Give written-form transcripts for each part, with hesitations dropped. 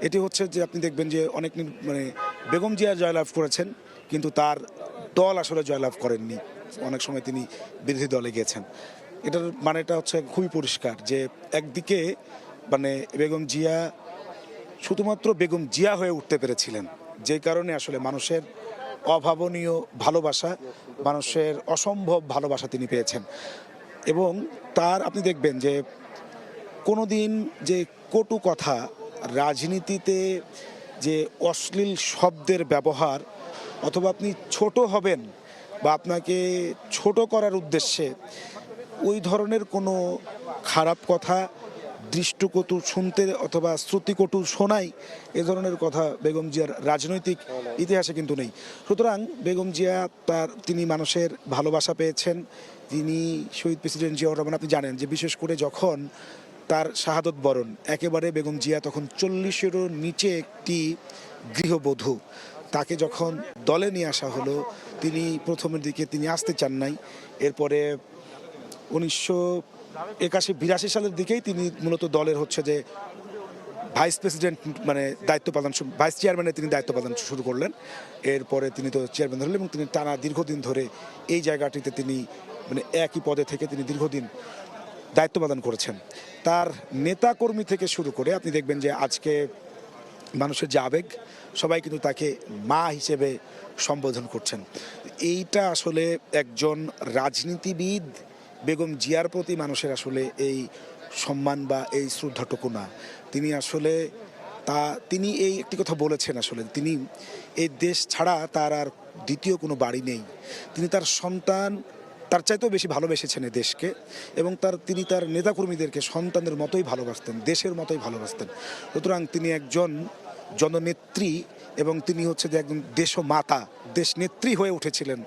এটি হচ্ছে যে আপনি দেখবেন যে অনেক মানে বেগম জিয়া জয়লাভ করেছেন, কিন্তু তার দল আসলে জয়লাভ করেননি। অনেক সময় তিনি বিরোধী দলে গিয়েছেন। এটার মানেটা হচ্ছে খুবই পরিষ্কার যে একদিকে মানে বেগম জিয়া শুধুমাত্র বেগম জিয়া হয়ে উঠতে পেরেছিলেন, যে কারণে আসলে মানুষের অভাবনীয় ভালোবাসা, মানুষের অসম্ভব ভালোবাসা তিনি পেয়েছেন। এবং তার আপনি দেখবেন যে কোনো দিন যে কটু কথা, রাজনীতিতে যে অশ্লীল শব্দের ব্যবহার, অথবা আপনি ছোট হবেন বা আপনাকে ছোট করার উদ্দেশ্যে ওই ধরনের কোনো খারাপ কথা, দৃষ্টকটু শুনতে অথবা শ্রুতিকটু শোনাই, এ ধরনের কথা বেগম জিয়ার রাজনৈতিক ইতিহাসে কিন্তু নেই। সুতরাং বেগম জিয়া তিনি মানুষের ভালোবাসা পেয়েছেন। তিনি শহীদ প্রেসিডেন্ট জিয়াউর রহমান, আপনি জানেন যে বিশেষ করে যখন তার শাহাদত বরণ, একেবারে বেগম জিয়া তখন 40-এরও নিচে একটি গৃহবধূ, তাকে যখন দলে নিয়ে আসা হলো, তিনি প্রথমের দিকে তিনি আসতে চান নাই। এরপরে 1981-82 সালের দিকেই তিনি মূলত দলের হচ্ছে যে ভাইস প্রেসিডেন্ট মানে দায়িত্ব পালন, ভাইস চেয়ারম্যানের তিনি দায়িত্ব পালন শুরু করলেন। এরপরে তিনি তো চেয়ারম্যান হলেন এবং তিনি টানা দীর্ঘদিন ধরে এই জায়গাটিতে তিনি মানে একই পদে থেকে তিনি দীর্ঘদিন দায়িত্ব পালন করেছেন। তার নেতাকর্মী থেকে শুরু করে আপনি দেখবেন যে আজকে মানুষের যে আবেগ, সবাই কিন্তু তাকে মা হিসেবে সম্বোধন করছেন। এইটা আসলে একজন রাজনীতিবিদ বেগম জিয়ার প্রতি মানুষের আসলে এই সম্মান বা এই শ্রদ্ধাটুকু না। তিনি আসলে তিনি এই একটি কথা বলেছেন, আসলে তিনি এই দেশ ছাড়া তার আর দ্বিতীয় কোনো বাড়ি নেই। তিনি তার সন্তান তার চাইতেও বেশি ভালোবেসেছেন এই দেশকে, এবং তিনি তার নেতাকর্মীদেরকে সন্তানের মতোই ভালোবাসতেন, দেশের মতোই ভালোবাসতেন। সুতরাং তিনি একজন জননেত্রী এবং তিনি হচ্ছে যে একজন দেশমাতা, দেশ নেত্রী হয়ে উঠেছিলেন।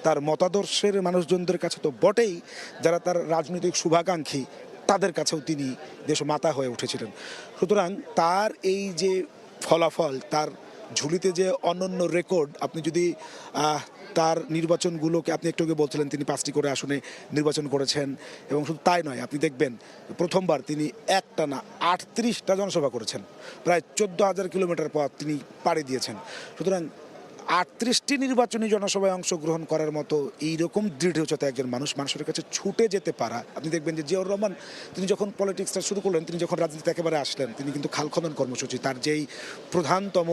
তার মতাদর্শের মানুষজনদের কাছে তো বটেই, যারা তার রাজনৈতিক শুভাকাঙ্ক্ষী তাদের কাছেও তিনি দেশমাতা হয়ে উঠেছিলেন। সুতরাং তার এই যে ফলাফল, তার ঝুলিতে যে অনন্য রেকর্ড, আপনি যদি তার নির্বাচনগুলোকে, আপনি একটু আগে বলছিলেন তিনি 5টি করে আসনে নির্বাচন করেছেন, এবং শুধু তাই নয়, আপনি দেখবেন প্রথমবার তিনি একটানা 38টা জনসভা করেছেন, প্রায় 14,000 কিলোমিটার পথ তিনি পাড়ি দিয়েছেন। সুতরাং 38টি নির্বাচনী জনসভায় অংশগ্রহণ করার মতো এইরকম দৃঢ়চেতা একজন মানুষের কাছে ছুটে যেতে পারা, আপনি দেখবেন যে জিয়াউর রহমান তিনি যখন পলিটিক্সটা শুরু করলেন, তিনি যখন রাজনীতিতে একেবারে আসলেন, তিনি কিন্তু খাল খনন কর্মসূচি, তার যেই প্রধানতম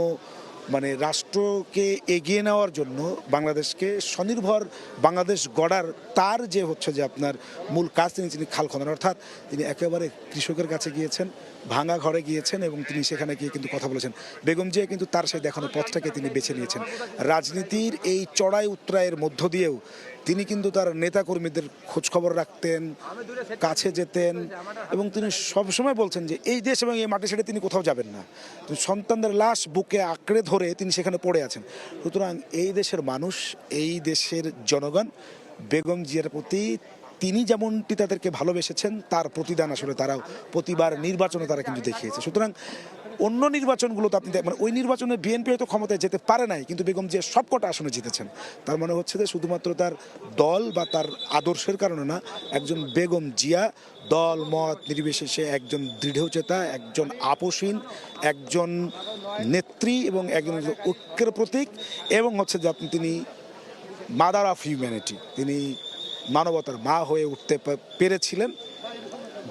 মানে রাষ্ট্রকে এগিয়ে নেওয়ার জন্য, বাংলাদেশকে স্বনির্ভর বাংলাদেশ গড়ার তার যে হচ্ছে যে আপনার মূল কাজ, তিনি খাল খনন, অর্থাৎ তিনি একেবারে কৃষকের কাছে গিয়েছেন, ভাঙা ঘরে গিয়েছেন এবং তিনি সেখানে গিয়ে কিন্তু কথা বলেছেন। বেগম জিয়া কিন্তু তার সেই দেখানো পথটাকে তিনি বেছে নিয়েছেন। রাজনীতির এই চড়াই উত্তরায়ের মধ্য দিয়েও তিনি কিন্তু তার নেতাকর্মীদের খোঁজখবর রাখতেন, কাছে যেতেন, এবং তিনি সবসময় বলছেন যে এই দেশ এবং এই মাটি ছেড়ে তিনি কোথাও যাবেন না। সন্তানদের লাশ বুকে আঁকড়ে ধরে তিনি সেখানে পড়ে আছেন। সুতরাং এই দেশের মানুষ, এই দেশের জনগণ বেগম জিয়ার প্রতি তিনি যেমনটি তাদেরকে ভালোবেসেছেন, তার প্রতিদান আসলে তারাও প্রতিবার নির্বাচনে তারা কিন্তু দেখিয়েছে। সুতরাং অন্য নির্বাচনগুলোতে আপনি মানে ওই নির্বাচনে বিএনপি হয়তো ক্ষমতায় যেতে পারে নাই, কিন্তু বেগম জিয়া সবকটা আসনে জিতেছেন। তার মানে হচ্ছে যে শুধুমাত্র তার দল বা তার আদর্শের কারণে না, একজন বেগম জিয়া দল মত নির্বিশেষে একজন দৃঢ়চেতা, একজন আপোষহীন, একজন নেত্রী এবং একজন ঐক্যের প্রতীক, এবং হচ্ছে যে তিনি মাদার অফ হিউম্যানিটি, তিনি মানবতার মা হয়ে উঠতে পেরেছিলেন,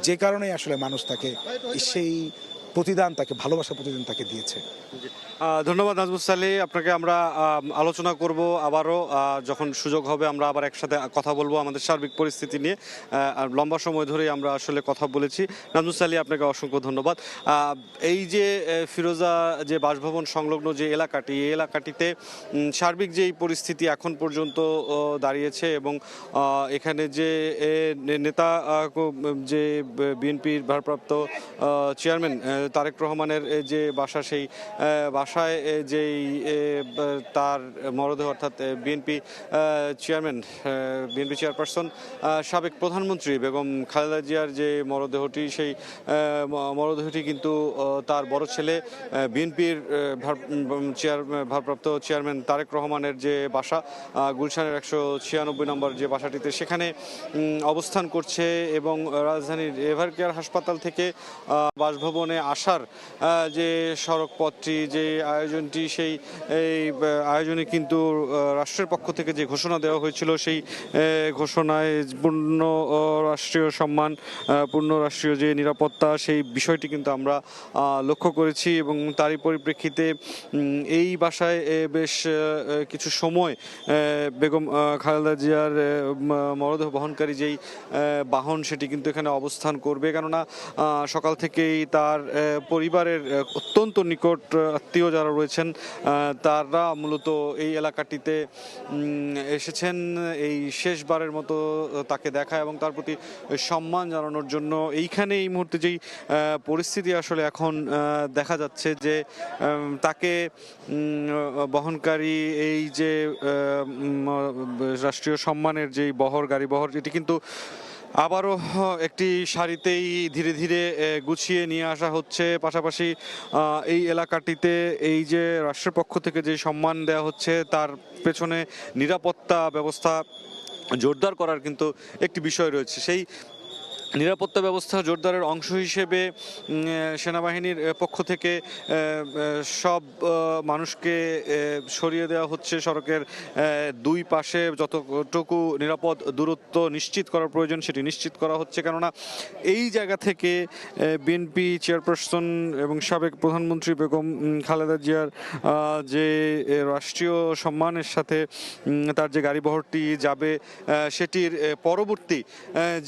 যে কারণে আসলে মানুষ তাকে সেই প্রতিদান, তাকে ভালোবাসার প্রতিদান তাকে দিয়েছে। ধন্যবাদ নাজমুস সালেহ, আপনাকে আমরা আলোচনা করব আবারও, যখন সুযোগ হবে আমরা আবার একসাথে কথা বলবো আমাদের সার্বিক পরিস্থিতি নিয়ে। লম্বা সময় ধরেই আমরা আসলে কথা বলেছি। নাজমুস সালেহ, আপনাকে অসংখ্য ধন্যবাদ। এই যে ফিরোজা যে বাসভবন সংলগ্ন যে এলাকাটি, এই এলাকাটিতে সার্বিক যেই পরিস্থিতি এখন পর্যন্ত দাঁড়িয়েছে, এবং এখানে যে নেতা যে বিএনপির ভারপ্রাপ্ত চেয়ারম্যান তারেক রহমানের যে বাসা, সেই বাসায় যেই তার মরদেহ, অর্থাৎ বিএনপি চেয়ারপারসন সাবেক প্রধানমন্ত্রী বেগম খালেদা জিয়ার যে মরদেহটি, সেই মরদেহটি কিন্তু তার বড় ছেলে বিএনপির ভারপ্রাপ্ত চেয়ারম্যান তারেক রহমানের যে বাসা, গুলশানের 196 নম্বর যে বাসাটিতে, সেখানে অবস্থান করছে। এবং রাজধানীর এভার কেয়ার হাসপাতাল থেকে বাসভবনে আসার যে সড়ক পথটি, যে আয়োজনটি, সেই আয়োজনে কিন্তু রাষ্ট্রের পক্ষ থেকে যে ঘোষণা দেওয়া হয়েছিল, সেই ঘোষণায় পূর্ণ রাষ্ট্রীয় সম্মান, পূর্ণ রাষ্ট্রীয় যে নিরাপত্তা, সেই বিষয়টি কিন্তু আমরা লক্ষ্য করেছি। এবং তারই পরিপ্রেক্ষিতে এই বাসায় বেশ কিছু সময় বেগম খালেদা জিয়ার মরদেহ বহনকারী যেই বাহন, সেটি কিন্তু এখানে অবস্থান করবে। কেননা সকাল থেকেই তার পরিবারের অত্যন্ত নিকট আত্মীয় যারা রয়েছেন, তারা মূলত এই এলাকাটিতে এসেছেন এই শেষবারের মতো তাকে দেখা এবং তার প্রতি সম্মান জানানোর জন্য। এইখানে এই মুহূর্তে যেই পরিস্থিতি আসলে এখন দেখা যাচ্ছে যে তাকে বহনকারী এই যে রাষ্ট্রীয় সম্মানের যেই গাড়ি বহর, এটি কিন্তু আবারও একটি সারিতেই ধীরে ধীরে গুছিয়ে নিয়ে আসা হচ্ছে। পাশাপাশি এই এলাকাটিতে এই যে রাষ্ট্রের পক্ষ থেকে যে সম্মান দেওয়া হচ্ছে, তার পেছনে নিরাপত্তা ব্যবস্থা জোরদার করার কিন্তু একটি বিষয় রয়েছে। সেই নিরাপত্তা ব্যবস্থা জোরদারের অংশ হিসেবে সেনাবাহিনীর পক্ষ থেকে সব মানুষকে সরিয়ে দেওয়া হচ্ছে। সড়কের দুই পাশে যতটুকু নিরাপদ দূরত্ব নিশ্চিত করার প্রয়োজন, সেটি নিশ্চিত করা হচ্ছে। কেননা এই জায়গা থেকে বিএনপি চেয়ারপারসন এবং সাবেক প্রধানমন্ত্রী বেগম খালেদা জিয়ার যে রাষ্ট্রীয় সম্মানের সাথে তার যে গাড়িবহরটি যাবে, সেটির পরবর্তী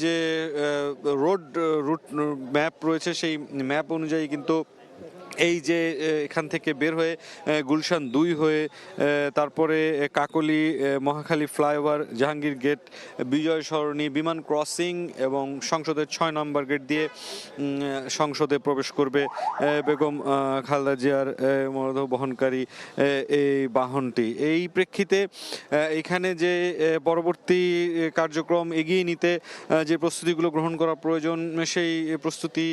যে রুট ম্যাপ রয়েছে, সেই ম্যাপ অনুযায়ী কিন্তু এই যে এখান থেকে বের হয়ে গুলশান 2 হয়ে তারপরে কাকলি, মহাখালী ফ্লাইওভার, জাহাঙ্গীর গেট, বিজয় সরণি, বিমান ক্রসিং এবং সংসদের 6 নম্বর গেট দিয়ে সংসদে প্রবেশ করবে বেগম খালেদা জিয়ার মরদেহ বহনকারী এই বাহনটি। এই প্রেক্ষিতে এখানে যে পরবর্তী কার্যক্রম এগিয়ে নিতে যে প্রস্তুতিগুলো গ্রহণ করা প্রয়োজন, সেই প্রস্তুতি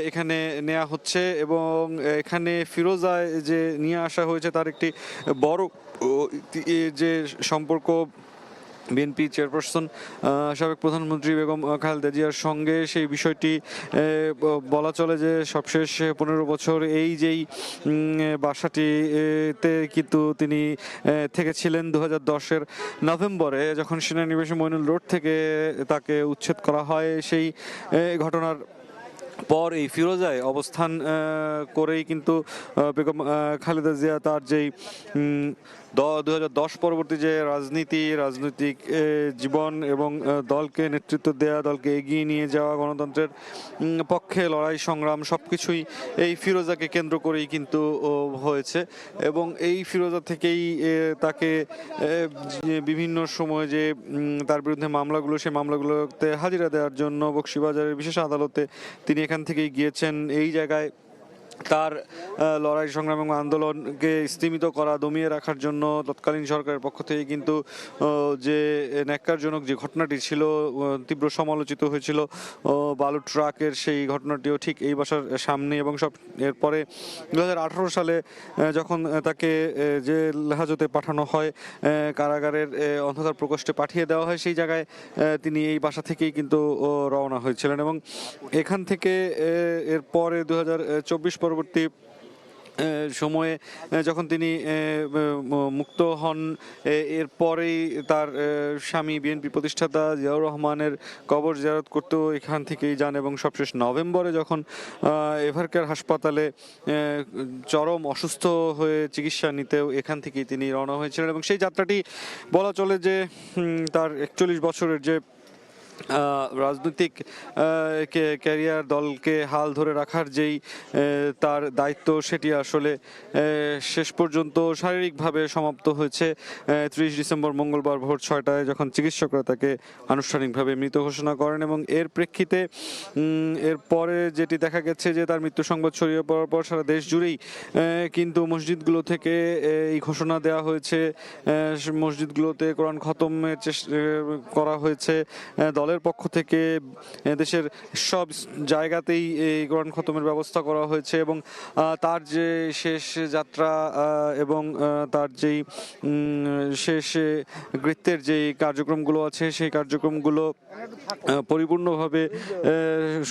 এখানে নেওয়া হচ্ছে। এবং এখানে ফিরোজায় যে নিয়ে আসা হয়েছে, তার একটি বড় যে সম্পর্ক বিএনপি চেয়ারপারসন সাবেক প্রধানমন্ত্রী বেগম খালেদা জিয়ার সঙ্গে, সেই বিষয়টি বলা চলে যে সবশেষ 15 বছর এই যেই বাসাটিতে কিন্তু তিনি থেকেছিলেন। 2010-এর নভেম্বরে যখন সেনানিবাসে মইনুল রোড থেকে তাকে উচ্ছেদ করা হয়, সেই ঘটনার পর এই ফিরোজায় অবস্থান করেই কিন্তু বেগম খালেদা জিয়া তার যেই 2010 পরবর্তী যে রাজনৈতিক জীবন এবং দলকে নেতৃত্ব দেওয়া, দলকে এগিয়ে নিয়ে যাওয়া, গণতন্ত্রের পক্ষে লড়াই সংগ্রাম, সবকিছুই এই ফিরোজাকে কেন্দ্র করেই কিন্তু হয়েছে। এবং এই ফিরোজা থেকেই তাকে বিভিন্ন সময় যে তার বিরুদ্ধে মামলাগুলো, সেই মামলাগুলোতে হাজিরা দেওয়ার জন্য বকশীবাজারের বিশেষ আদালতে তিনি এখান থেকেই গিয়েছেন। এই জায়গায় তার লড়াই সংগ্রাম এবং আন্দোলনকে স্তীমিত করা, দমিয়ে রাখার জন্য তৎকালীন সরকারের পক্ষ থেকে কিন্তু যে ন্যাক্কারজনক যে ঘটনাটি ছিল, তীব্র সমালোচিত হয়েছিল বালু ট্রাকের, সেই ঘটনাটিও ঠিক এই বাসার সামনে। এবং সব এরপরে 2018 সালে যখন তাকে যে হাজতে পাঠানো হয়, কারাগারের অন্ধকার প্রকোষ্ঠে পাঠিয়ে দেওয়া হয়, সেই জায়গায় তিনি এই বাসা থেকেই কিন্তু রওনা হয়েছিলেন। এবং এখান থেকে এরপরে 2024 পরবর্তী সময়ে যখন তিনি মুক্ত হন, এরপরেই তার স্বামী বিএনপি প্রতিষ্ঠাতা জিয়াউর রহমানের কবর জিয়ারত করতেও এখান থেকেই যান। এবং সবশেষ নভেম্বরে যখন এভারকেয়ার হাসপাতালে চরম অসুস্থ হয়ে চিকিৎসা নিতেও এখান থেকেই তিনি রওনা হয়েছিলেন। এবং সেই যাত্রাটি বলা চলে যে তার 41 বছরের যে রাজনৈতিক ক্যারিয়ার, দলকে হাল ধরে রাখার যেই তার দায়িত্ব, সেটি আসলে শেষ পর্যন্ত শারীরিকভাবে সমাপ্ত হয়েছে 30 ডিসেম্বর মঙ্গলবার ভোর 6টায়, যখন চিকিৎসকরা তাকে আনুষ্ঠানিকভাবে মৃত ঘোষণা করেন। এবং এর প্রেক্ষিতে এরপরে যেটি দেখা গেছে যে তার মৃত্যু সংবাদ ছড়িয়ে পড়ার পর সারা দেশ জুড়েই কিন্তু মসজিদগুলো থেকে এই ঘোষণা দেওয়া হয়েছে, মসজিদগুলোতে কোরআন খতমের চেষ্টা করা হয়েছে, দলের দলের পক্ষ থেকে দেশের সব জায়গাতেই এই কোরআন খতমের ব্যবস্থা করা হয়েছে এবং তার যে শেষ যাত্রা এবং তার যেই শেষ নৃত্যের যেই কার্যক্রমগুলো আছে সেই কার্যক্রমগুলো পরিপূর্ণভাবে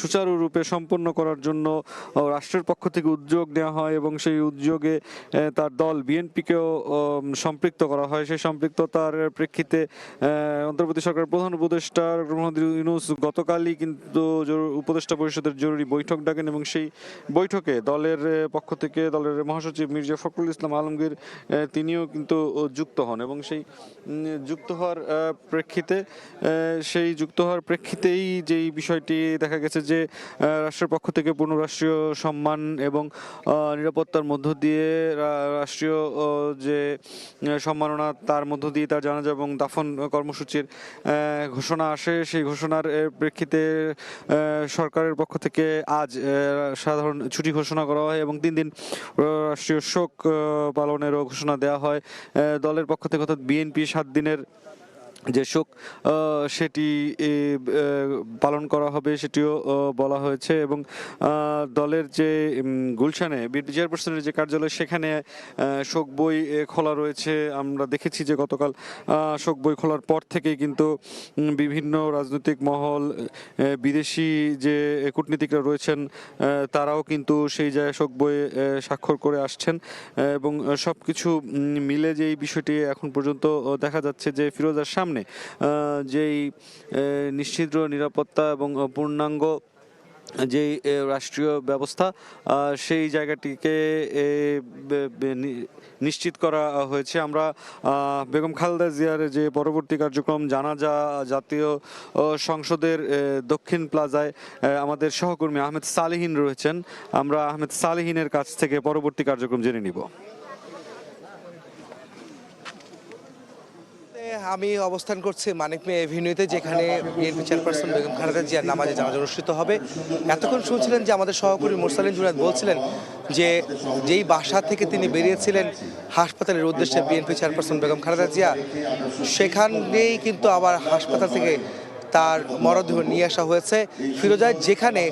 সুচারুরূপে সম্পন্ন করার জন্য রাষ্ট্রের পক্ষ থেকে উদ্যোগ নেওয়া হয় এবং সেই উদ্যোগে তার দল বিএনপিকেও সম্পৃক্ত করা হয়। সেই সম্পৃক্ততার প্রেক্ষিতে অন্তর্বর্তী সরকারের প্রধান উপদেষ্টা মোহাম্মদ ইউনূস গতকালই কিন্তু উপদেষ্টা পরিষদের জরুরি বৈঠক ডাকেন এবং সেই বৈঠকে দলের পক্ষ থেকে দলের মহাসচিব মির্জা ফখরুল ইসলাম আলমগীর তিনিও কিন্তু যুক্ত হন এবং সেই যুক্ত হওয়ার প্রেক্ষিতেই যেই বিষয়টি দেখা গেছে যে রাষ্ট্রের পক্ষ থেকে পূর্ণ রাষ্ট্রীয় সম্মান এবং নিরাপত্তার মধ্য দিয়ে রাষ্ট্রীয় যে সম্মাননা তার মধ্য দিয়ে তার জানাজা এবং দাফন কর্মসূচির ঘোষণা আসে। সেই ঘোষণার প্রেক্ষিতে সরকারের পক্ষ থেকে আজ সাধারণ ছুটি ঘোষণা করা হয় এবং 3 দিন রাষ্ট্রীয় শোক পালনেরও ঘোষণা দেওয়া হয় দলের পক্ষ থেকে, অর্থাৎ বিএনপি 7 দিনের যে শোক সেটি পালন করা হবে সেটিও বলা হয়েছে এবং দলের যে গুলশানে বিএনপি চেয়ারপারসনের যে কার্যালয় সেখানে শোক বই খোলা রয়েছে। আমরা দেখেছি যে গতকাল শোক বই খোলার পর থেকেই কিন্তু বিভিন্ন রাজনৈতিক মহল, বিদেশি যে কূটনীতিকরা রয়েছেন তারাও কিন্তু সেই জায়গায় শোক বই স্বাক্ষর করে আসছেন এবং সব কিছু মিলে যেই বিষয়টি এখন পর্যন্ত দেখা যাচ্ছে যে ফিরোজার সামনে যেই নিশ্চিত নিরাপত্তা এবং পূর্ণাঙ্গ যেই রাষ্ট্রীয় ব্যবস্থা সেই জায়গাটিকে নিশ্চিত করা হয়েছে। আমরা বেগম খালেদা জিয়ার যে পরবর্তী কার্যক্রম জানাজা জাতীয় সংসদের দক্ষিণ প্লাজায় আমাদের সহকর্মী আহমেদ সালেহীন রয়েছেন, আমরা আহমেদ সালেহীনের কাছ থেকে পরবর্তী কার্যক্রম জেনে নিব। আমি অবস্থান করছি মানিক মিয়া এভিনিউতে, যেখানে বিএনপি চেয়ারপারসন বেগম খালেদা জিয়ার নামাজে জানাজা অনুষ্ঠিত হবে। এতক্ষণ শুনছিলেন যে আমাদের সহকর্মী মোরসালিন জুনায়েদ বলছিলেন যে যেই বাসা থেকে তিনি বেরিয়েছিলেন হাসপাতালের উদ্দেশ্যে বিএনপি চেয়ারপারসন বেগম খালেদা জিয়া, সেখানেই কিন্তু আবার হাসপাতাল থেকে তার মরদেহ নিয়ে আসা হয়েছে ফিরোজায়, যেখানে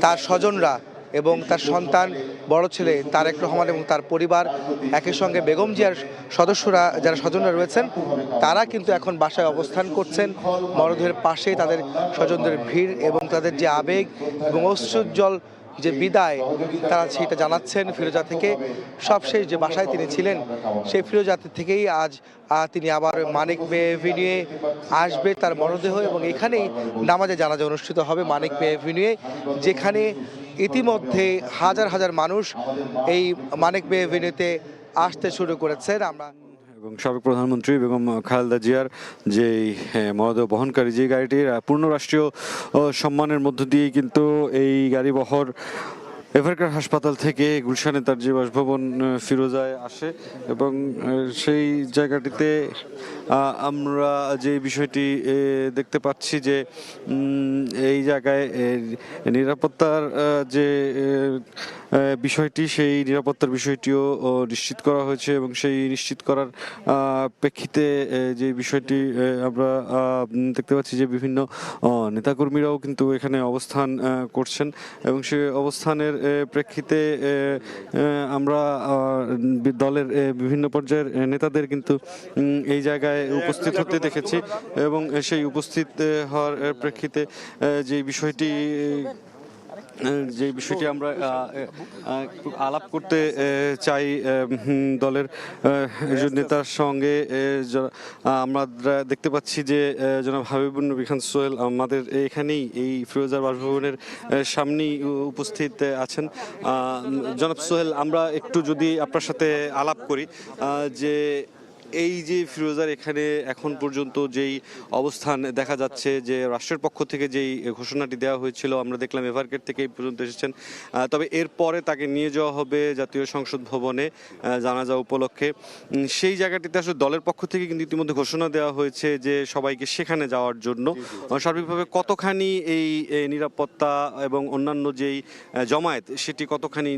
তার স্বজনরা এবং তার সন্তান, বড় ছেলে তারেক রহমান এবং তার পরিবার, একই সঙ্গে বেগম জিয়ার সদস্যরা যারা স্বজনরা রয়েছেন তারা কিন্তু এখন বাসায় অবস্থান করছেন। মরদেহের পাশে তাদের স্বজনদের ভিড় এবং তাদের যে আবেগ এবং অশ্রুজ্জ্বল যে বিদায় তারা সেটা জানাচ্ছেন ফিরোজা থেকে। সবশেষ যে বাসায় তিনি ছিলেন সেই ফিরোজা থেকেই আজ তিনি আবার মানিক মে এভিনিউয়ে আসবে তার মরদেহ এবং এখানেই নামাজে জানাজা অনুষ্ঠিত হবে মানিক মে এভিনিউয়ে, যেখানে ইতিমধ্যে হাজার হাজার মানুষ এই মানিক মে এভিনিউতে আসতে শুরু করেছেন। আমরা এবং সাবেক প্রধানমন্ত্রী বেগম খালেদা জিয়ার যেই মরদেহ বহনকারী যে গাড়িটির পূর্ণ রাষ্ট্রীয় সম্মানের মধ্য দিয়েই কিন্তু এই গাড়িবহর এভারকেয়ার হাসপাতাল থেকে গুলশানে তার যে বাসভবন ফিরোজায় আসে এবং সেই জায়গাটিতে আমরা যে বিষয়টি দেখতে পাচ্ছি যে এই জায়গায় নিরাপত্তার যে বিষয়টি, সেই নিরাপত্তার বিষয়টিও নিশ্চিত করা হয়েছে এবং সেই নিশ্চিত করার প্রেক্ষিতে যে বিষয়টি আমরা দেখতে পাচ্ছি যে বিভিন্ন নেতাকর্মীরাও কিন্তু এখানে অবস্থান করছেন এবং সেই অবস্থানের প্রেক্ষিতে আমরা দলের বিভিন্ন পর্যায়ের নেতাদের কিন্তু এই জায়গায় উপস্থিত হতে দেখেছি এবং সেই উপস্থিত হওয়ার প্রেক্ষিতে যে বিষয়টি আমরা আলাপ করতে চাই দলের একজন নেতার সঙ্গে। আমরা দেখতে পাচ্ছি যে জনাব হাবিবুন নবী খান সোহেল আমাদের এখানেই এই ফিরোজার বাসভবনের সামনেই উপস্থিত আছেন। জনাব সোহেল, আমরা একটু যদি আপনার সাথে আলাপ করি যে এই যে ফিরোজার এখানে এখন পর্যন্ত যেই অবস্থান দেখা যাচ্ছে যে রাষ্ট্রের পক্ষ থেকে যেই ঘোষণাটি দেওয়া হয়েছিল, আমরা দেখলাম এভারকেট থেকে এই পর্যন্ত এসেছেন, তবে এরপরে তাকে নিয়ে যাওয়া হবে জাতীয় সংসদ ভবনে জানাজা উপলক্ষে। সেই জায়গাটিতে আসলে দলের পক্ষ থেকে কিন্তু ইতিমধ্যে ঘোষণা দেওয়া হয়েছে যে সবাইকে সেখানে যাওয়ার জন্য। সার্বিকভাবে কতখানি এই নিরাপত্তা এবং অন্যান্য যেই জমায়েত সেটি কতখানি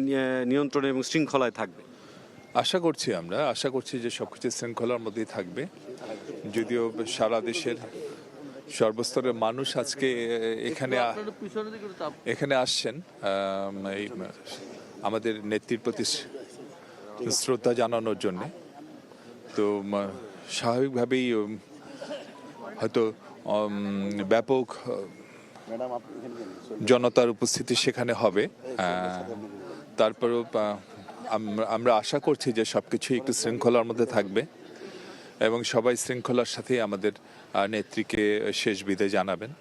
নিয়ন্ত্রণে এবং শৃঙ্খলায় থাকবে? আশা করছি যে সবকিছু শৃঙ্খলার মধ্যেই থাকবে। যদিও সারা দেশের সর্বস্তরের মানুষ আজকে এখানে আসছেন এই আমাদের নেত্রীর প্রতি শ্রদ্ধা জানানোর জন্য। তো স্বাভাবিকভাবেই হয়তো ব্যাপক জনতার উপস্থিতি সেখানে হবে। তারপরেও আমরা আশা করছি যে সবকিছু একটু শৃঙ্খলার মধ্যে থাকবে এবং সবাই শৃঙ্খলার সাথে আমাদের নেত্রীকে শেষ বিদায় জানাবেন।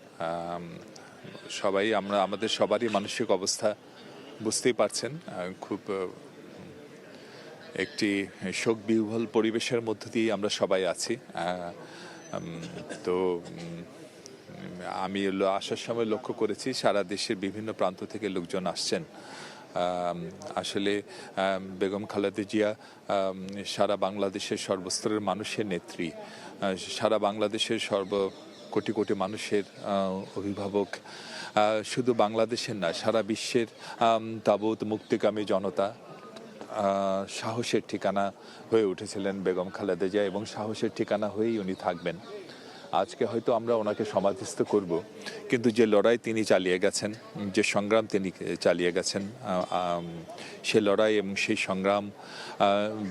সবাই আমাদের সবারই মানসিক অবস্থা বুঝতেই পারছেন, খুব একটি শোক বিহ্বল পরিবেশের মধ্য দিয়ে আমরা সবাই আছি। তো আমি আসার সময় লক্ষ্য করেছি সারা দেশের বিভিন্ন প্রান্ত থেকে লোকজন আসছেন। আসলে বেগম খালেদা জিয়া সারা বাংলাদেশের সর্বস্তরের মানুষের নেত্রী, সারা বাংলাদেশের কোটি কোটি মানুষের অভিভাবক, শুধু বাংলাদেশের না সারা বিশ্বের তাবৎ মুক্তিকামী জনতা সাহসের ঠিকানা হয়ে উঠেছিলেন বেগম খালেদা জিয়া এবং সাহসের ঠিকানা হয়েই উনি থাকবেন। আজকে হয়তো আমরা ওনাকে সমাধিস্থ করব, কিন্তু যে লড়াই তিনি চালিয়ে গেছেন, যে সংগ্রাম তিনি চালিয়ে গেছেন, সে লড়াই এবং সেই সংগ্রাম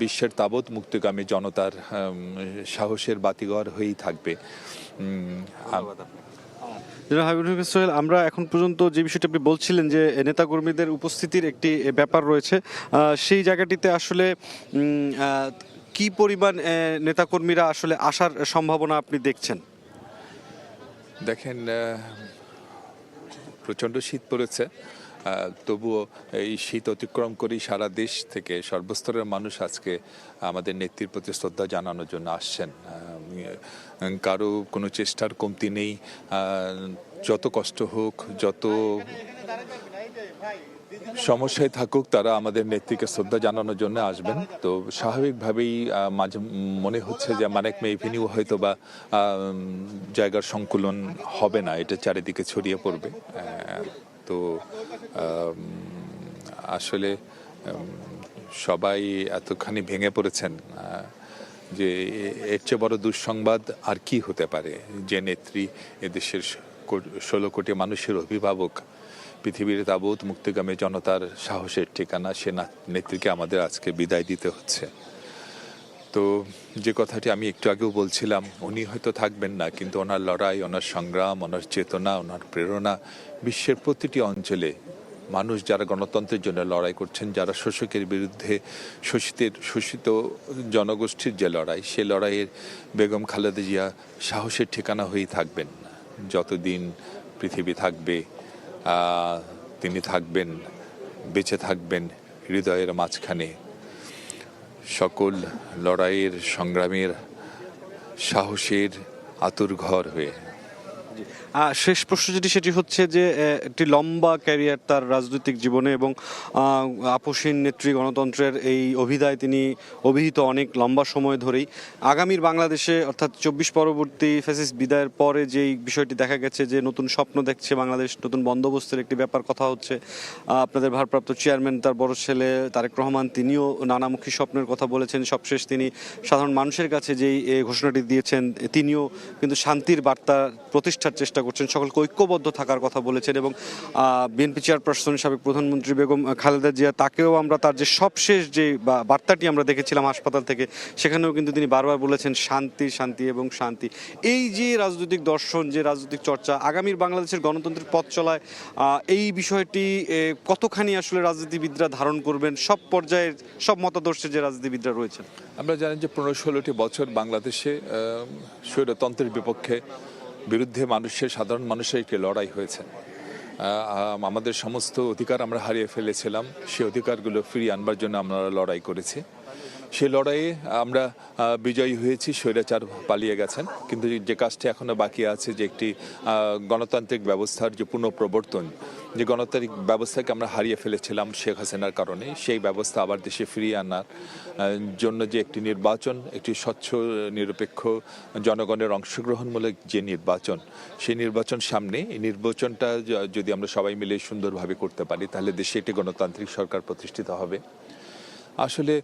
বিশ্বের তাবৎ মুক্তিকামী জনতার সাহসের বাতিঘর হয়েই থাকবে। সোহেল, আমরা এখন পর্যন্ত যে বিষয়টি আপনি বলছিলেন যে নেতাকর্মীদের উপস্থিতির একটি ব্যাপার রয়েছে, সেই জায়গাটিতে আসলে কি পরিমাণ নেতাকর্মীরা আসলে আসার সম্ভাবনা আপনি দেখছেন? দেখেন, প্রচণ্ড শীত পড়েছে, তবুও এই শীত অতিক্রম করেই সারা দেশ থেকে সর্বস্তরের মানুষ আজকে আমাদের নেত্রীর প্রতি শ্রদ্ধা জানানোর জন্য আসছেন। কারো কোনো চেষ্টার কমতি নেই, যত কষ্ট হোক, যত সমস্যায় থাকুক, তারা আমাদের নেত্রীকে শ্রদ্ধা জানানোর জন্য আসবেন। তো স্বাভাবিকভাবেই মাঝে মনে হচ্ছে যে মানিক মে এভিনিউ হয়তো বা জায়গার সংকুলন হবে না, এটা চারিদিকে ছড়িয়ে পড়বে। তো আসলে সবাই এতখানি ভেঙে পড়েছেন যে এর চেয়ে বড় দুঃসংবাদ আর কি হতে পারে, যে নেত্রী এদেশের 16 কোটি মানুষের অভিভাবক, পৃথিবীর তাবৎ মুক্তিগামী জনতার সাহসের ঠিকানা, সে নেত্রীকে আমাদের আজকে বিদায় দিতে হচ্ছে। তো যে কথাটি আমি একটু আগেও বলছিলাম, উনি হয়তো থাকবেন না, কিন্তু ওনার লড়াই, ওনার সংগ্রাম, ওনার চেতনা, ওনার প্রেরণা বিশ্বের প্রতিটি অঞ্চলে মানুষ যারা গণতন্ত্রের জন্য লড়াই করছেন, যারা শোষকের বিরুদ্ধে শোষিত জনগোষ্ঠীর যে লড়াই, সে লড়াইয়ের বেগম খালেদা জিয়া সাহসের ঠিকানা হয়েই থাকবেন। যতদিন পৃথিবী থাকবে তিনি থাকবেন, বেঁচে থাকবেন হৃদয়ের মাঝখানে, সকল লড়াইয়ের সংগ্রামের সাহসের আতুরঘর হয়ে। শেষ প্রশ্ন যেটি, সেটি হচ্ছে যে একটি লম্বা ক্যারিয়ার তার রাজনৈতিক জীবনে এবং আপসহীন নেত্রী গণতন্ত্রের এই অভিধায় তিনি অভিহিত অনেক লম্বা সময় ধরেই। আগামীর বাংলাদেশে অর্থাৎ 24 পরবর্তী ফ্যাসিস্ট বিদায়ের পরে যেই বিষয়টি দেখা গেছে যে নতুন স্বপ্ন দেখছে বাংলাদেশ, নতুন বন্দোবস্তের একটি ব্যাপার কথা হচ্ছে। আপনাদের ভারপ্রাপ্ত চেয়ারম্যান তার বড় ছেলে তারেক রহমান, তিনিও নানামুখী স্বপ্নের কথা বলেছেন। সবশেষ তিনি সাধারণ মানুষের কাছে যেই ঘোষণাটি দিয়েছেন, তিনিও কিন্তু শান্তির বার্তা প্রতিষ্ঠার চেষ্টা করছেন, সকলকে ঐক্যবদ্ধ থাকার কথা বলেছেন। এবং বিএনপি চেয়ারপারসন সাবেক প্রধানমন্ত্রী বেগম খালেদা জিয়া, তাকেও আমরা তার যে সবশেষ যে বার্তাটি আমরা দেখেছিলাম হাসপাতাল থেকে, সেখানেও কিন্তু তিনি বারবার বলেছেন শান্তি, শান্তি এবং শান্তি। এই যে রাজনৈতিক দর্শন, যে রাজনৈতিক চর্চা, আগামীর বাংলাদেশের গণতন্ত্রের পথ চলায় এই বিষয়টি কতখানি আসলে রাজনীতিবিদরা ধারণ করবেন, সব পর্যায়ের সব মতাদর্শের যে রাজনীতিবিদরা রয়েছেন? আমরা জানি যে 15-16টি বছর বাংলাদেশে স্বৈরতন্ত্রের বিরুদ্ধে সাধারণ মানুষের একটি লড়াই হয়েছে। আমাদের সমস্ত অধিকার আমরা হারিয়ে ফেলেছিলাম, সেই অধিকারগুলো ফিরিয়ে আনবার জন্য আমরা লড়াই করেছি। সেই লড়াইয়ে আমরা বিজয়ী হয়েছি, স্বৈরাচার পালিয়ে গেছেন। কিন্তু যে কাজটি এখনো বাকি আছে, যে একটি গণতান্ত্রিক ব্যবস্থার যে পুনঃপ্রবর্তন, যে গণতান্ত্রিক ব্যবস্থাকে আমরা হারিয়ে ফেলেছিলাম শেখ হাসিনার কারণে, সেই ব্যবস্থা আবার দেশে ফিরিয়ে আনার জন্য যে একটি নির্বাচন, একটি স্বচ্ছ নিরপেক্ষ জনগণের অংশগ্রহণমূলক যে নির্বাচন, সেই নির্বাচন সামনে, এই নির্বাচনটা যদি আমরা সবাই মিলে সুন্দরভাবে করতে পারি, তাহলে দেশে একটি গণতান্ত্রিক সরকার প্রতিষ্ঠিত হবে। আসলে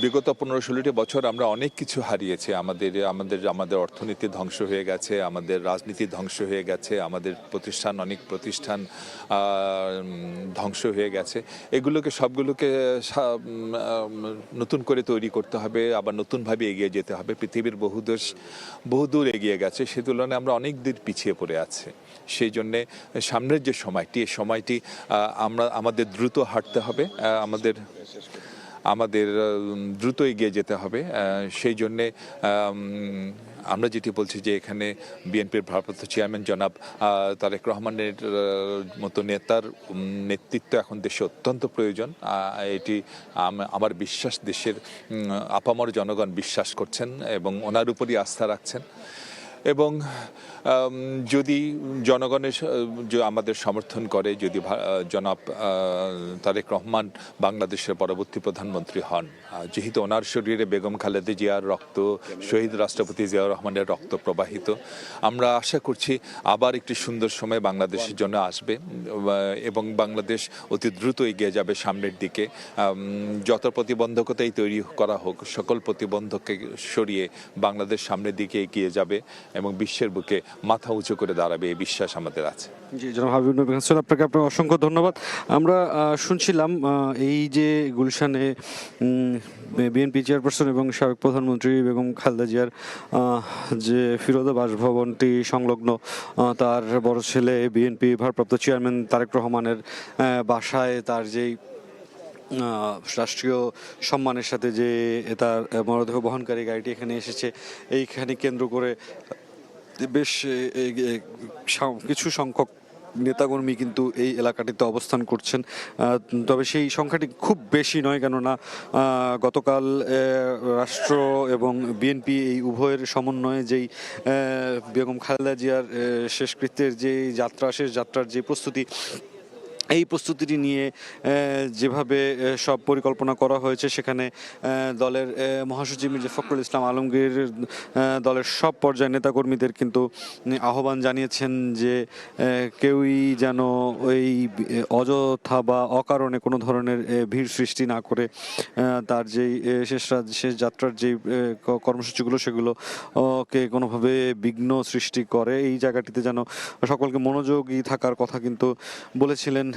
বিগত 15-16টি বছর আমরা অনেক কিছু হারিয়েছি। আমাদের আমাদের আমাদের অর্থনীতি ধ্বংস হয়ে গেছে, আমাদের রাজনীতি ধ্বংস হয়ে গেছে, আমাদের অনেক প্রতিষ্ঠান ধ্বংস হয়ে গেছে। সবগুলোকে নতুন করে তৈরি করতে হবে, আবার নতুনভাবে এগিয়ে যেতে হবে। পৃথিবীর বহুদূর এগিয়ে গেছে, সে তুলনায় আমরা অনেক দূর পিছিয়ে পড়ে আছি। সেই জন্যে সামনের যে সময়টি, এই সময়টি আমাদের দ্রুত হাঁটতে হবে, আমাদের দ্রুত এগিয়ে যেতে হবে। সেই জন্যে আমরা যেটি বলছি যে এখানে বিএনপির ভারপ্রাপ্ত চেয়ারম্যান জনাব তারেক রহমানের মতো নেতার নেতৃত্ব এখন দেশে অত্যন্ত প্রয়োজন। এটি আমার বিশ্বাস, দেশের আপামর জনগণ বিশ্বাস করছেন এবং ওনার উপরই আস্থা রাখছেন। এবং যদি জনগণের আমাদের সমর্থন করে, যদি জনাব তারেক রহমান বাংলাদেশের পরবর্তী প্রধানমন্ত্রী হন, যেহেতু ওনার শরীরে বেগম খালেদা জিয়ার রক্ত, শহীদ রাষ্ট্রপতি জিয়াউর রহমানের রক্ত প্রবাহিত, আমরা আশা করছি আবার একটি সুন্দর সময় বাংলাদেশের জন্য আসবে এবং বাংলাদেশ অতি দ্রুত এগিয়ে যাবে সামনের দিকে। যত প্রতিবন্ধকতাই তৈরি করা হোক, সকল প্রতিবন্ধককে সরিয়ে বাংলাদেশ সামনের দিকে এগিয়ে যাবে এবং বিশ্বের বুকে মাথা উঁচু করে দাঁড়াবে, এই বিশ্বাস আমাদের আছে। জি, জনাব হাবিব নবী হাসান, আপনাকে অসংখ্য ধন্যবাদ। আমরা শুনছিলাম এই যে গুলশানে বিএনপি চেয়ারপারসন এবং সাবেক প্রধানমন্ত্রী বেগম খালেদা জিয়ার যে ফিরোজা বাসভবনটি সংলগ্ন, তার বড় ছেলে বিএনপি ভারপ্রাপ্ত চেয়ারম্যান তারেক রহমানের বাসায় তার যেই রাষ্ট্রীয় সম্মানের সাথে যে তার মরদেহ বহনকারী গাড়িটি এখানে এসেছে, এইখানে কেন্দ্র করে বেশ কিছু সংখ্যক নেতাকর্মী কিন্তু এই এলাকাটিতে অবস্থান করছেন। তবে সেই সংখ্যাটি খুব বেশি নয়, কেননা গতকাল রাষ্ট্র এবং বিএনপি এই উভয়ের সমন্বয়ে যেই বেগম খালেদা জিয়ার শেষকৃত্যের যে শেষ যাত্রার যে প্রস্তুতি, এই প্রস্তুতিটি নিয়ে যেভাবে সব পরিকল্পনা করা হয়েছে, সেখানে দলের মহাসচিব মির্জা ফখরুল ইসলাম আলমগীর দলের সব পর্যায়ের নেতাকর্মীদের কিন্তু আহ্বান জানিয়েছেন যে কেউই যেন ওই অযথা বা অকারণে কোনো ধরনের ভিড় সৃষ্টি না করে তার যেই শেষ যাত্রার যেই কর্মসূচিগুলো সেগুলো কে কোনোভাবে বিঘ্ন সৃষ্টি করে, এই জায়গাটিতে যেন সকলকে মনোযোগী থাকার কথা কিন্তু বলেছিলেন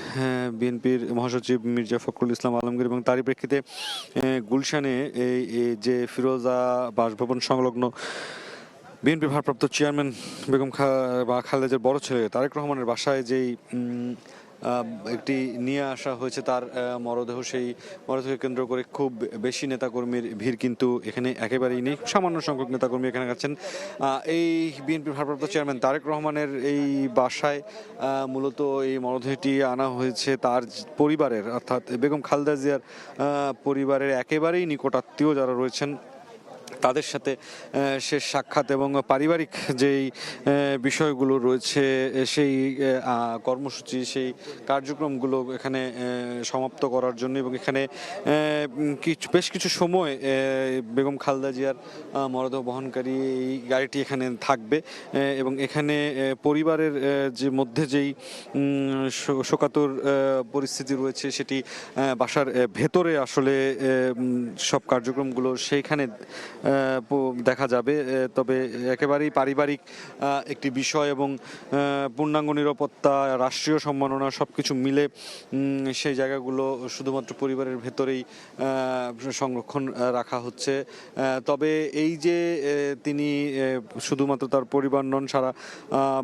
বিএনপির মহাসচিব মির্জা ফখরুল ইসলাম আলমগীর। এবং তারই প্রেক্ষিতে গুলশানে এই যে ফিরোজা বাসভবন সংলগ্ন বিএনপির ভারপ্রাপ্ত চেয়ারম্যান বেগম খালেদা জিয়ার বড় ছেলে তারেক রহমানের বাসায় যেই একটি নিয়ে আসা হয়েছে তার মরদেহ, সেই মরদেহকে কেন্দ্র করে খুব বেশি নেতাকর্মীর ভিড় কিন্তু এখানে একেবারেই নেই। সামান্য সংখ্যক নেতাকর্মী এখানে আছেন। এই বিএনপির ভারপ্রাপ্ত চেয়ারম্যান তারেক রহমানের এই বাসায় মূলত এই মরদেহটি আনা হয়েছে তার পরিবারের, অর্থাৎ বেগম খালেদা জিয়ার পরিবারের একেবারেই নিকটাত্মীয় যারা রয়েছেন তাদের সাথে শেষ সাক্ষাৎ এবং পারিবারিক যেই বিষয়গুলো রয়েছে সেই কর্মসূচি, সেই কার্যক্রমগুলো এখানে সমাপ্ত করার জন্য। এবং এখানে বেশ কিছু সময় বেগম খালেদা জিয়ার মরদেহ বহনকারী এই গাড়িটি এখানে থাকবে এবং এখানে পরিবারের যে মধ্যে যেই শোকাতুর পরিস্থিতি রয়েছে সেটি বাসার ভেতরে আসলে সব কার্যক্রমগুলো সেইখানে দেখা যাবে। তবে একেবারেই পারিবারিক একটি বিষয় এবং পূর্ণাঙ্গ নিরাপত্তা, রাষ্ট্রীয় সম্মাননা সবকিছু মিলে সেই জায়গাগুলো শুধুমাত্র পরিবারের ভেতরেই সংরক্ষণ রাখা হচ্ছে। তবে এই যে তিনি শুধুমাত্র তার পরিবার নন, সারা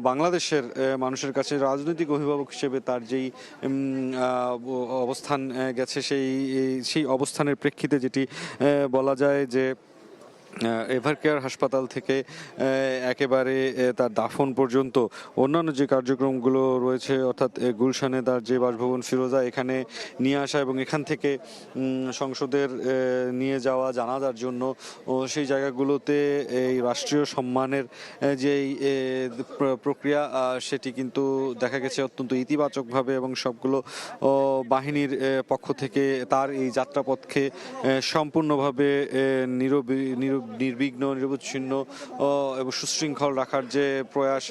বাংলাদেশের মানুষের কাছে রাজনৈতিক অভিভাবক হিসেবে তার যেই অবস্থান গেছে, সেই অবস্থানের প্রেক্ষিতে যেটি বলা যায় যে এভারকেয়ার হাসপাতাল থেকে একেবারে তার দাফন পর্যন্ত অন্যান্য যে কার্যক্রমগুলো রয়েছে, অর্থাৎ গুলশানে তার যে বাসভবন ফিরোজা, এখানে নিয়ে আসা এবং এখান থেকে সংসদের নিয়ে যাওয়া জানাজার জন্য সেই জায়গাগুলোতে এই রাষ্ট্রীয় সম্মানের যেই প্রক্রিয়া সেটি কিন্তু দেখা গেছে অত্যন্ত ইতিবাচকভাবে এবং সবগুলো বাহিনীর পক্ষ থেকে তার এই যাত্রাপথকে সম্পূর্ণভাবে নির্বিঘ্ন নিরবচ্ছিন্ন এবং সুশৃঙ্খল রাখার যে প্রয়াস,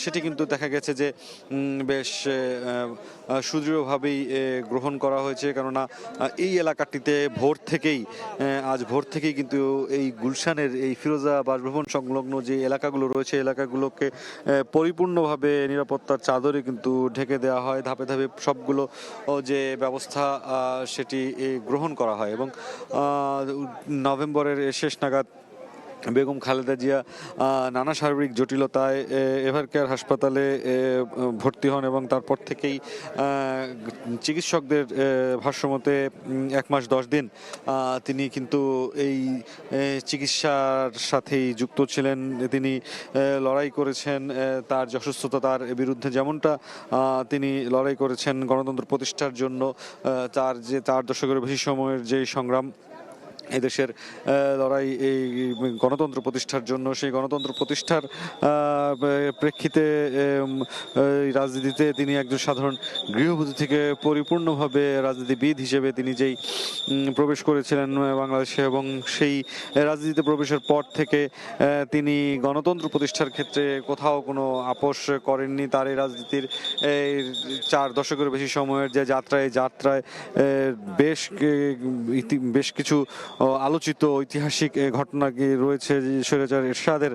সেটি কিন্তু দেখা গেছে যে বেশ সুদৃঢ়ভাবেই গ্রহণ করা হয়েছে। কেননা এই এলাকাটিতে আজ ভোর থেকেই কিন্তু এই গুলশানের এই ফিরোজা বাসভবন সংলগ্ন যে এলাকাগুলো রয়েছে, এলাকাগুলোকে পরিপূর্ণভাবে নিরাপত্তার চাদরে কিন্তু ঢেকে দেওয়া হয়। ধাপে ধাপে সবগুলো যে ব্যবস্থা সেটি গ্রহণ করা হয় এবং নভেম্বরের শেষ নাগাদ বেগম খালেদা জিয়া নানা শারীরিক জটিলতায় এভারকেয়ার হাসপাতালে ভর্তি হন এবং তারপর থেকেই চিকিৎসকদের ভাষ্যমতে 1 মাস 10 দিন তিনি কিন্তু এই চিকিৎসার সাথেই যুক্ত ছিলেন। তিনি লড়াই করেছেন তার যে অসুস্থতা তার বিরুদ্ধে, যেমনটা তিনি লড়াই করেছেন গণতন্ত্র প্রতিষ্ঠার জন্য। তার যে 4 দশকের বেশি সময়ের যে সংগ্রাম এদেশের লড়াই এই গণতন্ত্র প্রতিষ্ঠার জন্য, সেই গণতন্ত্র প্রতিষ্ঠার প্রেক্ষিতে রাজনীতিতে তিনি একজন সাধারণ গৃহবধূ থেকে পরিপূর্ণভাবে রাজনীতিবিদ হিসেবে তিনি যেই প্রবেশ করেছিলেন বাংলাদেশে, এবং সেই রাজনীতিতে প্রবেশের পর থেকে তিনি গণতন্ত্র প্রতিষ্ঠার ক্ষেত্রে কোথাও কোনো আপোষ করেননি। তার এই রাজনীতির 4 দশকের বেশি সময়ের যে যাত্রায় বেশ কিছু আলোচিত ঐতিহাসিক ঘটনা রয়েছে। স্বৈরাচার এরশাদের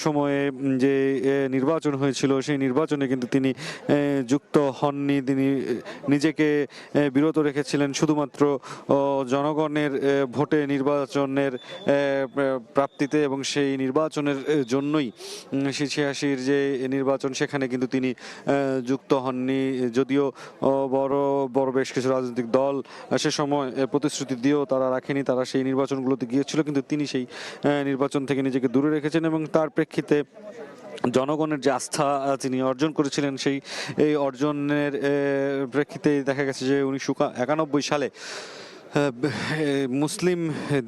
সময়ে যে নির্বাচন হয়েছিল, সেই নির্বাচনে কিন্তু তিনি যুক্ত হননি। তিনি নিজেকে বিরত রেখেছিলেন শুধুমাত্র জনগণের ভোটে নির্বাচনের প্রাপ্তিতে, এবং সেই নির্বাচনের জন্যই 86-র যে নির্বাচন সেখানে কিন্তু তিনি যুক্ত হননি। যদিও বড় বড় বেশ কিছু রাজনৈতিক দল সে সময় প্রতিশ্রুতি দিয়েও তারা রাখেনি, তারা সেই নির্বাচনগুলোতে গিয়েছিল, কিন্তু তিনি সেই নির্বাচন থেকে নিজেকে দূরে রেখেছেন এবং তার প্রেক্ষিতে জনগণের যে আস্থা তিনি অর্জন করেছিলেন, সেই এই অর্জনের প্রেক্ষিতে দেখা গেছে যে 1991 সালে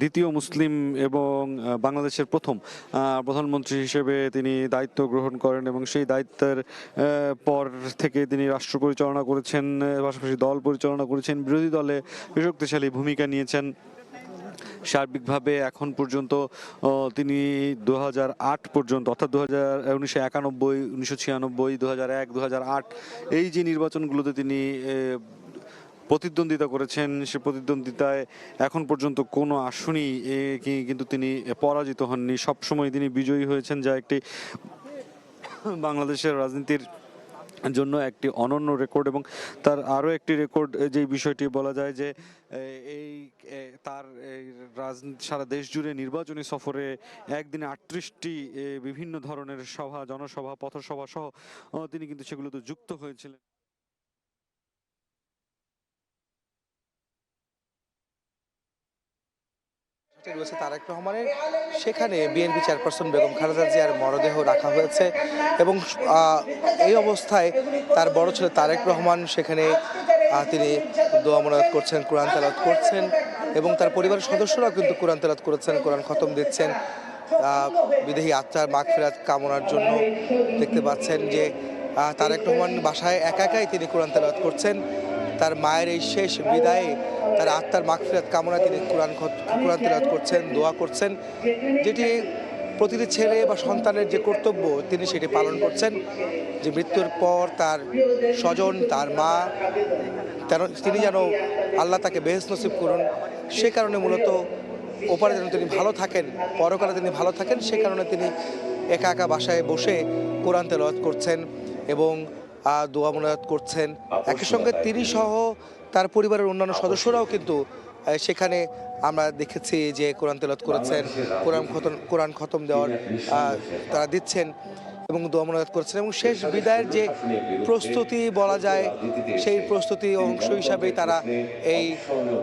দ্বিতীয় মুসলিম এবং বাংলাদেশের প্রথম প্রধানমন্ত্রী হিসেবে তিনি দায়িত্ব গ্রহণ করেন এবং সেই দায়িত্বের পর থেকে তিনি রাষ্ট্র পরিচালনা করেছেন, পাশাপাশি দল পরিচালনা করেছেন, বিরোধী দলে শক্তিশালী ভূমিকা নিয়েছেন। সার্বিকভাবে এখন পর্যন্ত তিনি 2008 পর্যন্ত, অর্থাৎ 1991, 1996, 2001, 2008 এই যে নির্বাচনগুলোতে তিনি প্রতিদ্বন্দ্বিতা করেছেন, সে প্রতিদ্বন্দ্বিতায় এখন পর্যন্ত কোনো আসনই কিন্তু তিনি পরাজিত হননি। সবসময় তিনি বিজয়ী হয়েছেন, যা একটি বাংলাদেশের রাজনীতির জন্য একটি অনন্য রেকর্ড। এবং তার আরও একটি রেকর্ড, যে বিষয়টি বলা যায় যে তার সারা দেশ জুড়ে নির্বাচনী সফরে একদিনে 38টি বিভিন্ন ধরনের সভা, জনসভা, পথসভা সহ তিনি কিন্তু সেগুলোতে যুক্ত হয়েছিলেন। রয়েছে তারেক রহমানের, সেখানে বিএনপি চেয়ারপারসন বেগম খালেদা জিয়ার মরদেহ রাখা হয়েছে এবং এই অবস্থায় তার বড় ছেলে তারেক রহমান সেখানে তিনি দোয়া মোনাজাত করছেন, কোরআন তেলাওয়াত করছেন এবং তার পরিবারের সদস্যরাও কিন্তু কোরআন তেলাওয়াত করেছেন, কোরআন খতম দিচ্ছেন বিদেহী আত্মার মাগফিরাত কামনার জন্য। দেখতে পাচ্ছেন যে তারেক রহমান বাসায় একাই তিনি কোরআন তেলাওয়াত করছেন। তার মায়ের এই শেষ বিদায়ে তার আত্মার মাগফিরাত কামনায় তিনি কোরআন তেলাওয়াত করছেন, দোয়া করছেন, যেটি প্রতিটি ছেলে বা সন্তানের যে কর্তব্য তিনি সেটি পালন করছেন, যে মৃত্যুর পর তার স্বজন, তার মা, তিনি যেন আল্লাহ তাকে বেহেশত নসিব করুন। সে কারণে মূলত ওপারে যেন তিনি ভালো থাকেন, পরকালে তিনি ভালো থাকেন, সে কারণে তিনি একা বাসায় বসে কোরআন তেলাওয়াত করছেন এবং দোয়া মোনাজাত করছেন। একই সঙ্গে তিনি সহ তার পরিবারের অন্যান্য সদস্যরাও কিন্তু সেখানে আমরা দেখেছি যে কোরআন তেলাওয়াত করেছেন, কোরআন খতম দেওয়ার তারা দিচ্ছেন এবং দোয়া মোনাজাত করছেন। এবং শেষ বিদায়ের যে প্রস্তুতি বলা যায়, সেই প্রস্তুতি অংশ হিসাবেই তারা এই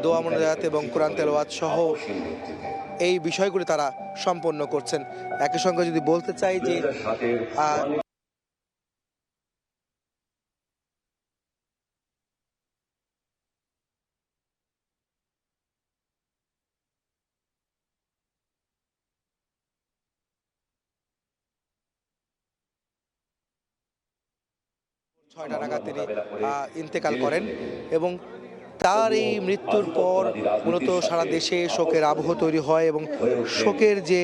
দোয়া মোনাজাত এবং কোরআন তেলাওয়াত সহ এই বিষয়গুলি তারা সম্পন্ন করছেন। একই সঙ্গে যদি বলতে চাই যে ছয়টা নাগাদ তিনি ইন্তেকাল করেন এবং তার এই মৃত্যুর পর মূলত সারা দেশে শোকের আবহ তৈরি হয় এবং শোকের যে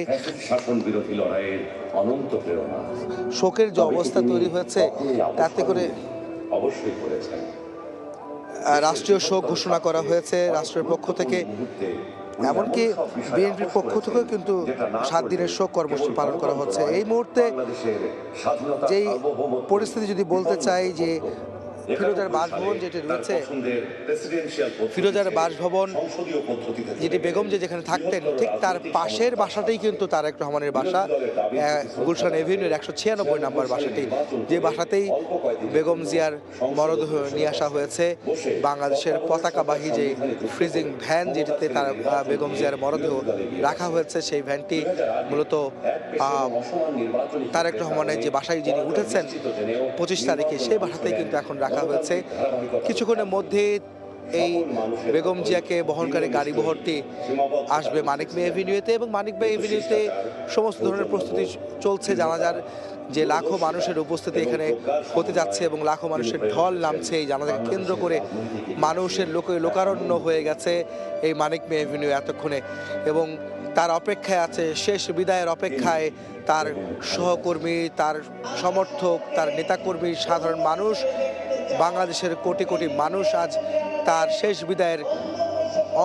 শোকের যে অবস্থা তৈরি হয়েছে তাতে করে অবশ্যই করেছেন। রাষ্ট্রীয় শোক ঘোষণা করা হয়েছে রাষ্ট্রের পক্ষ থেকে, এমনকি বিএনপির পক্ষ থেকেও কিন্তু 7 দিনের শোক কর্মসূচি পালন করা হচ্ছে। এই মুহূর্তে যেই পরিস্থিতি যদি বলতে চাই যে ফিরোজার বাসভবন যেটি রয়েছে, ফিরোজার বাসভবন যেটি বেগম যেখানে থাকতেন ঠিক তার পাশের বাসাতেই কিন্তু তারেক রহমানের বাসা, গুলশান এভিনিউর 196 নম্বর বাসাটি, যে বাসাতেই বেগম জিয়ার মরদেহ নিয়ে আসা হয়েছে। বাংলাদেশের পতাকাবাহী যে ফ্রিজিং ভ্যান যেটিতে তার বেগম জিয়ার মরদেহ রাখা হয়েছে, সেই ভ্যানটি মূলত তারেক রহমানের যে বাসায় যিনি উঠেছেন 25 তারিখে, সেই বাসাতেই কিন্তু এখন রাখা হয়েছে। কিছুক্ষণের মধ্যে এই বেগম জিয়াকে বহনকারী গাড়ি বহরটি আসবে মানিক মে এভিনিউতে, এবং মানিক মে এভিনিউতে সমস্ত ধরনের প্রস্তুতি চলছে। জানাজার যে লাখো মানুষের উপস্থিতি এখানে হতে যাচ্ছে এবং লাখো মানুষের ঢল নামছে এই জানাজাকে কেন্দ্র করে, মানুষের লোকারণ্য হয়ে গেছে এই মানিক মে এভিনিউ এতক্ষণে, এবং তার অপেক্ষায় আছে, শেষ বিদায়ের অপেক্ষায় তার সহকর্মী, তার সমর্থক, তার নেতাকর্মী, সাধারণ মানুষ, বাংলাদেশের কোটি কোটি মানুষ আজ তার শেষ বিদায়ের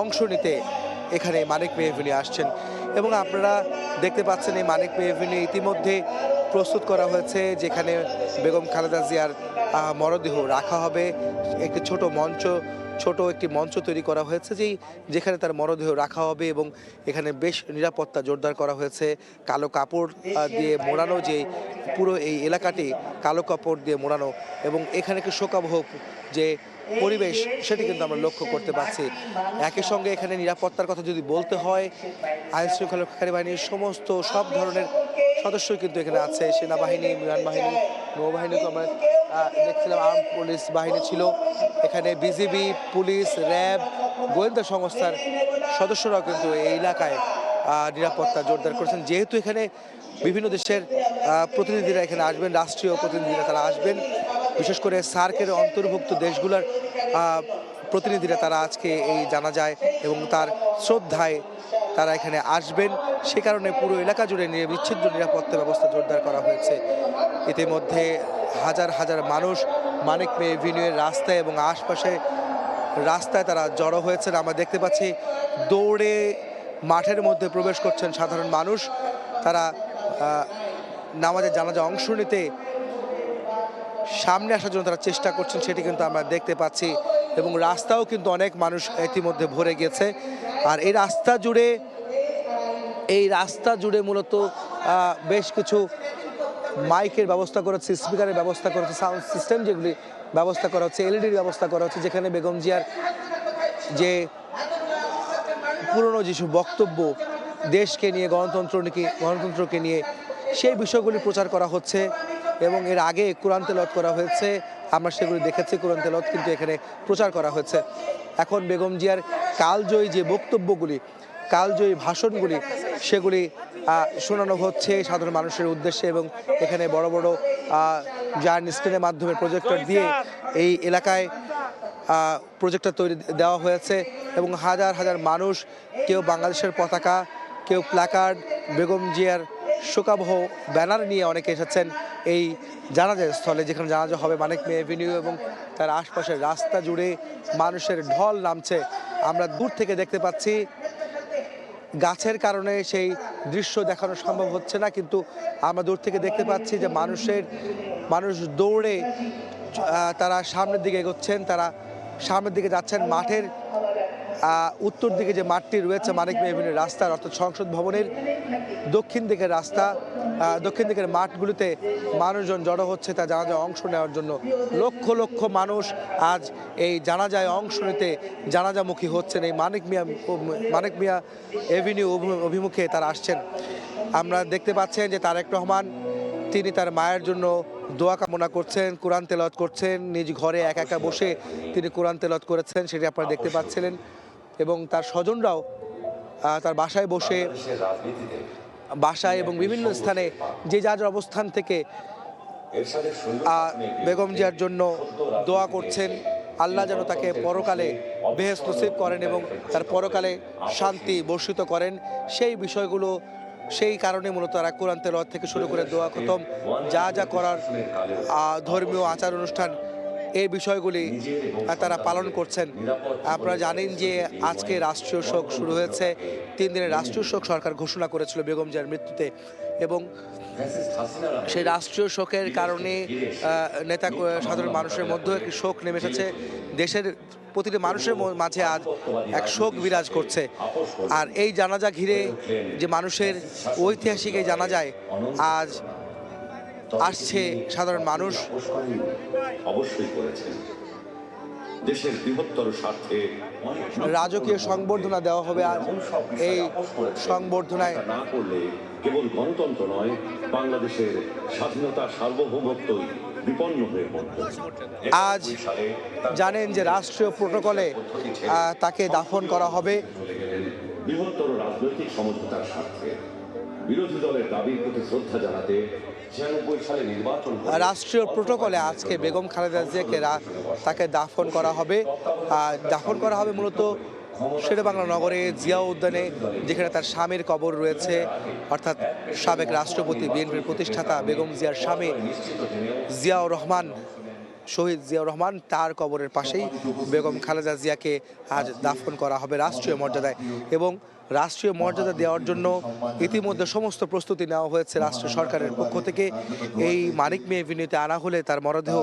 অংশ নিতে এখানে মানিক মে এভিনিউ আসছেন। এবং আপনারা দেখতে পাচ্ছেন এই মানিক মে এভিনিউ ইতিমধ্যে প্রস্তুত করা হয়েছে, যেখানে বেগম খালেদা জিয়ার মরদেহ রাখা হবে। একটি ছোট একটি মঞ্চ তৈরি করা হয়েছে যেখানে তার মরদেহ রাখা হবে, এবং এখানে বেশ নিরাপত্তা জোরদার করা হয়েছে। কালো কাপড় দিয়ে মোড়ানো, যে পুরো এই এলাকাটি কালো কাপড় দিয়ে মোড়ানো, এবং এখানে একটি শোকাবহ যে পরিবেশ সেটি কিন্তু আমরা লক্ষ্য করতে পারছি। একই সঙ্গে এখানে নিরাপত্তার কথা যদি বলতে হয়, আইন শৃঙ্খলা রক্ষাকারী বাহিনীর সব ধরনের সদস্যই কিন্তু এখানে আছে। সেনাবাহিনী, বিমান বাহিনী, নৌবাহিনীকে আমরা দেখছিলাম, আর্ম পুলিশ বাহিনী ছিল এখানে, বিজিবি, পুলিশ, র্যাব, গোয়েন্দা সংস্থার সদস্যরাও কিন্তু এই এলাকায় নিরাপত্তা জোরদার করেছেন। যেহেতু এখানে বিভিন্ন দেশের প্রতিনিধিরা এখানে আসবেন, রাষ্ট্রীয় প্রতিনিধিরা তারা আসবেন, বিশেষ করে সার্কের অন্তর্ভুক্ত দেশগুলোর প্রতিনিধিরা তারা আজকে এই জানাজায় এবং তার শ্রদ্ধায় তারা এখানে আসবেন। সে কারণে পুরো এলাকা জুড়ে বিচ্ছিন্ন নিরাপত্তা ব্যবস্থা জোরদার করা হয়েছে। ইতিমধ্যে হাজার হাজার মানুষ মানিক মে এভিনিউয়ের রাস্তায় এবং আশপাশে রাস্তায় তারা জড়ো হয়েছেন। আমরা দেখতে পাচ্ছি দৌড়ে মাঠের মধ্যে প্রবেশ করছেন সাধারণ মানুষ, তারা নামাজে জানাজা অংশ নিতে সামনে আসার জন্য তারা চেষ্টা করছেন, সেটি কিন্তু আমরা দেখতে পাচ্ছি। এবং রাস্তাও কিন্তু অনেক মানুষ ইতিমধ্যে ভরে গেছে। আর এই রাস্তা জুড়ে মূলত বেশ কিছু মাইকের ব্যবস্থা করা হচ্ছে, স্পিকারের ব্যবস্থা করা হচ্ছে, সাউন্ড সিস্টেম যেগুলি ব্যবস্থা করা হচ্ছে, এলইডির ব্যবস্থা করা হচ্ছে, যেখানে বেগম জিয়ার যে পুরনো যেসব বক্তব্য দেশকে নিয়ে, গণতন্ত্রকে নিয়ে, সেই বিষয়গুলি প্রচার করা হচ্ছে। এবং এর আগে কোরআন তেলাওয়াত করা হয়েছে, আমরা সেগুলি দেখেছি, কোরআন তেলাওয়াত কিন্তু এখানে প্রচার করা হয়েছে। এখন বেগম জিয়ার কালজয়ী যে বক্তব্যগুলি, কালজয়ী ভাষণগুলি, সেগুলি শোনানো হচ্ছে সাধারণ মানুষের উদ্দেশ্যে, এবং এখানে বড় বড় জায়ান্ট স্ক্রিনের মাধ্যমে প্রজেক্টর দিয়ে এই এলাকায় প্রজেক্টর তৈরি দেওয়া হয়েছে, এবং হাজার হাজার মানুষ, কেউ বাংলাদেশের পতাকা, কেউ প্ল্যাকার্ড, বেগম জিয়ার শোকাবহ ব্যানার নিয়ে অনেকে এসেছেন এই জানাজা স্থলে, যেখানে জানাজা হবে মানিক মে এভিনিউ এবং তার আশপাশের রাস্তা জুড়ে মানুষের ঢল নামছে। আমরা দূর থেকে দেখতে পাচ্ছি, গাছের কারণে সেই দৃশ্য দেখানো সম্ভব হচ্ছে না, কিন্তু আমরা দূর থেকে দেখতে পাচ্ছি যে মানুষ দৌড়ে তারা সামনের দিকে এগোচ্ছেন, তারা সামনের দিকে যাচ্ছেন। মাঠের উত্তর দিকে যে মাঠটি রয়েছে মানিক মে এভিনিউর রাস্তার, অর্থাৎ সংসদ ভবনের দক্ষিণ দিকের রাস্তা, দক্ষিণ দিকের মাঠগুলিতে মানুষজন জড়ো হচ্ছে তা জানাজায় অংশ নেওয়ার জন্য। লক্ষ লক্ষ মানুষ আজ এই জানাজায় অংশ নিতে জানাজামুখী হচ্ছেন, এই মানিক মিয়া এভিনিউ অভিমুখে তারা আসছেন। আমরা দেখতে পাচ্ছেন যে তারেক রহমান তিনি তার মায়ের জন্য দোয়া কামনা করছেন, কোরআন তেলাওয়াত করছেন, নিজ ঘরে একা একা বসে তিনি কোরআন তেলাওয়াত করেছেন, সেটি আপনারা দেখতে পাচ্ছিলেন। এবং তার স্বজনরাও তার বাসায় বসে, বাসায় এবং বিভিন্ন স্থানে যে যার অবস্থান থেকে বেগম জিয়ার জন্য দোয়া করছেন, আল্লাহ যেন তাকে পরকালে বেহেশত নসিব করেন এবং তার পরকালে শান্তি বর্ষিত করেন, সেই বিষয়গুলো সেই কারণে মূলত তারা কোরআন তেলাওয়াত থেকে শুরু করে দোয়া খতম যা যা করার ধর্মীয় আচার অনুষ্ঠান এই বিষয়গুলি তারা পালন করছেন। আপনারা জানেন যে আজকে রাষ্ট্রীয় শোক শুরু হয়েছে। 3 দিনের রাষ্ট্রীয় শোক সরকার ঘোষণা করেছিল বেগম জিয়ার মৃত্যুতে এবং সেই রাষ্ট্রীয় শোকের কারণে সাধারণ মানুষের মধ্যেও একটি শোক নেমে এসেছে। দেশের প্রতিটি মানুষের মাঝে আজ এক শোক বিরাজ করছে। আর এই জানাজা ঘিরে যে মানুষের ঐতিহাসিক এই জানাজায় আজ আসছে সাধারণ মানুষ। অবশ্যই করেছেন দেশের বৃহত্তর স্বার্থে। রাজকীয় সংবর্ধনা দেওয়া হবে আজ। এই সংবর্ধনায় না করলে কেবল গণতন্ত্র নয়, বাংলাদেশের স্বাধীনতা সার্বভৌমত্বই বিপন্ন হয়ে পড়ত। আজ জানেন যে রাষ্ট্রীয় প্রোটোকলে তাকে দাফন করা হবে। বৃহত্তর রাজনৈতিক সমঝোতার স্বার্থে বিরোধী দলের দাবির প্রতি শ্রদ্ধা জানাতে 96 সালে নির্বাচন রাষ্ট্রীয় প্রোটোকলে আজকে বেগম খালেদা জিয়াকে তাকে দাফন করা হবে। দাফন করা হবে মূলত শেরেবাংলা নগরে জিয়া উদ্যানে, যেখানে তার স্বামীর কবর রয়েছে, অর্থাৎ সাবেক রাষ্ট্রপতি বিএনপির প্রতিষ্ঠাতা বেগম জিয়ার স্বামী জিয়াউর রহমান, শহীদ জিয়াউর রহমান, তার কবরের পাশেই বেগম খালেদা জিয়াকে আজ দাফন করা হবে রাষ্ট্রীয় মর্যাদায়। এবং রাষ্ট্রীয় মর্যাদা দেওয়ার জন্য ইতিমধ্যে সমস্ত প্রস্তুতি নেওয়া হয়েছে রাষ্ট্র সরকারের পক্ষ থেকে। এই মানিক মে এভিনিউতে আনা হলে তার মরদেহ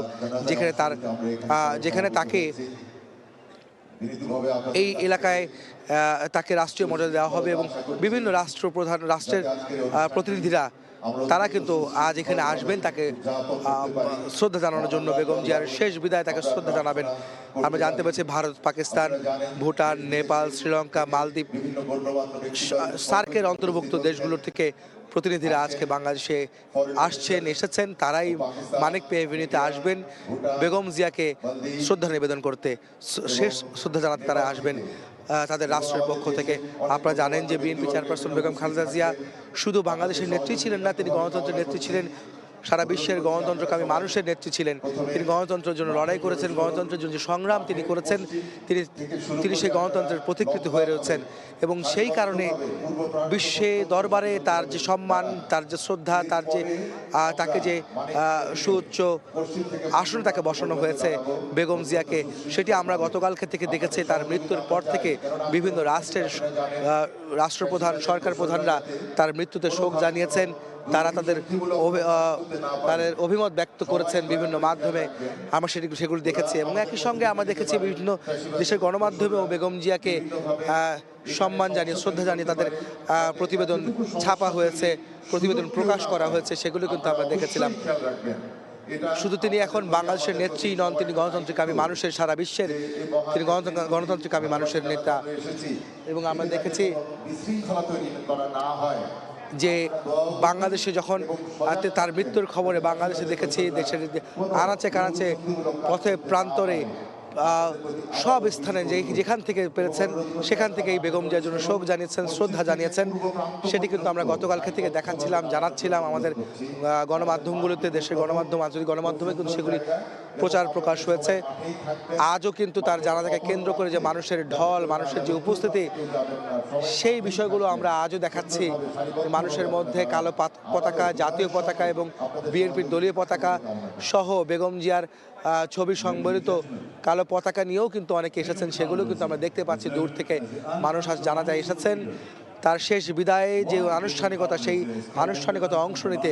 যেখানে তাকে এই এলাকায় তাকে রাষ্ট্রীয় মর্যাদা দেওয়া হবে এবং বিভিন্ন রাষ্ট্রের প্রতিনিধিরা তারা কিন্তু আজ এখানে আসবেন তাকে শ্রদ্ধা জানানোর জন্য। বেগম জিয়ার শেষ বিদায় তাকে শ্রদ্ধা জানাবেন। আমরা জানতে পারছি ভারত, পাকিস্তান, ভুটান, নেপাল, শ্রীলঙ্কা, মালদ্বীপ, সার্কের অন্তর্ভুক্ত দেশগুলোর থেকে প্রতিনিধিরা আজকে বাংলাদেশে এসেছেন। তারাই মানিক মে এভিনিউতে আসবেন বেগম জিয়াকে শ্রদ্ধা নিবেদন করতে, শেষ শ্রদ্ধা জানাতে তারা আসবেন তাদের রাষ্ট্রের পক্ষ থেকে। আপনারা জানেন যে বিএনপি চেয়ারপারসন বেগম খালেদা জিয়া শুধু বাংলাদেশের নেত্রী ছিলেন না, তিনি গণতন্ত্রের নেত্রী ছিলেন, সারা বিশ্বের গণতন্ত্রকামী মানুষের নেত্রী ছিলেন। তিনি গণতন্ত্রের জন্য লড়াই করেছেন, গণতন্ত্রের জন্য যে সংগ্রাম তিনি করেছেন, তিনি সেই গণতন্ত্রের প্রতিকৃতি হয়ে রয়েছেন। এবং সেই কারণে বিশ্বে দরবারে তার যে সম্মান, তার যে শ্রদ্ধা, তাকে যে সুউচ্চ আসনে তাকে বসানো হয়েছে বেগম জিয়াকে, সেটি আমরা গতকালকে থেকে দেখেছি। তার মৃত্যুর পর থেকে বিভিন্ন রাষ্ট্রপ্রধান, সরকার প্রধানরা তার মৃত্যুতে শোক জানিয়েছেন। তারা তাদের অভিমত ব্যক্ত করেছেন বিভিন্ন মাধ্যমে, আমরা সেগুলো দেখেছি। এবং একই সঙ্গে আমরা দেখেছি বিভিন্ন দেশের গণমাধ্যমেও বেগম জিয়াকে সম্মান জানিয়ে, শ্রদ্ধা জানিয়ে তাদের প্রতিবেদন ছাপা হয়েছে, প্রতিবেদন প্রকাশ করা হয়েছে, সেগুলো কিন্তু আমরা দেখেছিলাম। শুধু তিনি এখন বাংলাদেশের নেত্রী নন, তিনি গণতন্ত্রকামী মানুষের, সারা বিশ্বের তিনি গণতন্ত্রকামী মানুষের নেতা। এবং আমরা দেখেছি যে বাংলাদেশে যখন তার মৃত্যুর খবরে বাংলাদেশে দেখেছি দেশের আনাচে কানাচে, পথে প্রান্তরে, সব স্থানে যেখান থেকে পেরেছেন সেখান থেকেই বেগম জিয়ার জন্য শোক জানিয়েছেন, শ্রদ্ধা জানিয়েছেন। সেটি কিন্তু আমরা গতকালকে থেকে জানাচ্ছিলাম আমাদের গণমাধ্যমগুলোতে, দেশের গণমাধ্যম, আঞ্চলিক গণমাধ্যমে কিন্তু সেগুলি প্রচার প্রকাশ হয়েছে। আজও কিন্তু তার জানাজাকে কেন্দ্র করে যে মানুষের ঢল, মানুষের যে উপস্থিতি, সেই বিষয়গুলো আমরা আজও দেখাচ্ছি। মানুষের মধ্যে কালো পতাকা, জাতীয় পতাকা এবং বিএনপির দলীয় পতাকা সহ বেগম জিয়ার ছবি সংবলিত কালো পতাকা নিয়েও কিন্তু অনেকে এসেছেন, সেগুলো কিন্তু আমরা দেখতে পাচ্ছি দূর থেকে মানুষ আজ জানাজায় এসেছেন। তার শেষ বিদায়ে যে আনুষ্ঠানিকতা, সেই আনুষ্ঠানিকতা অংশ নিতে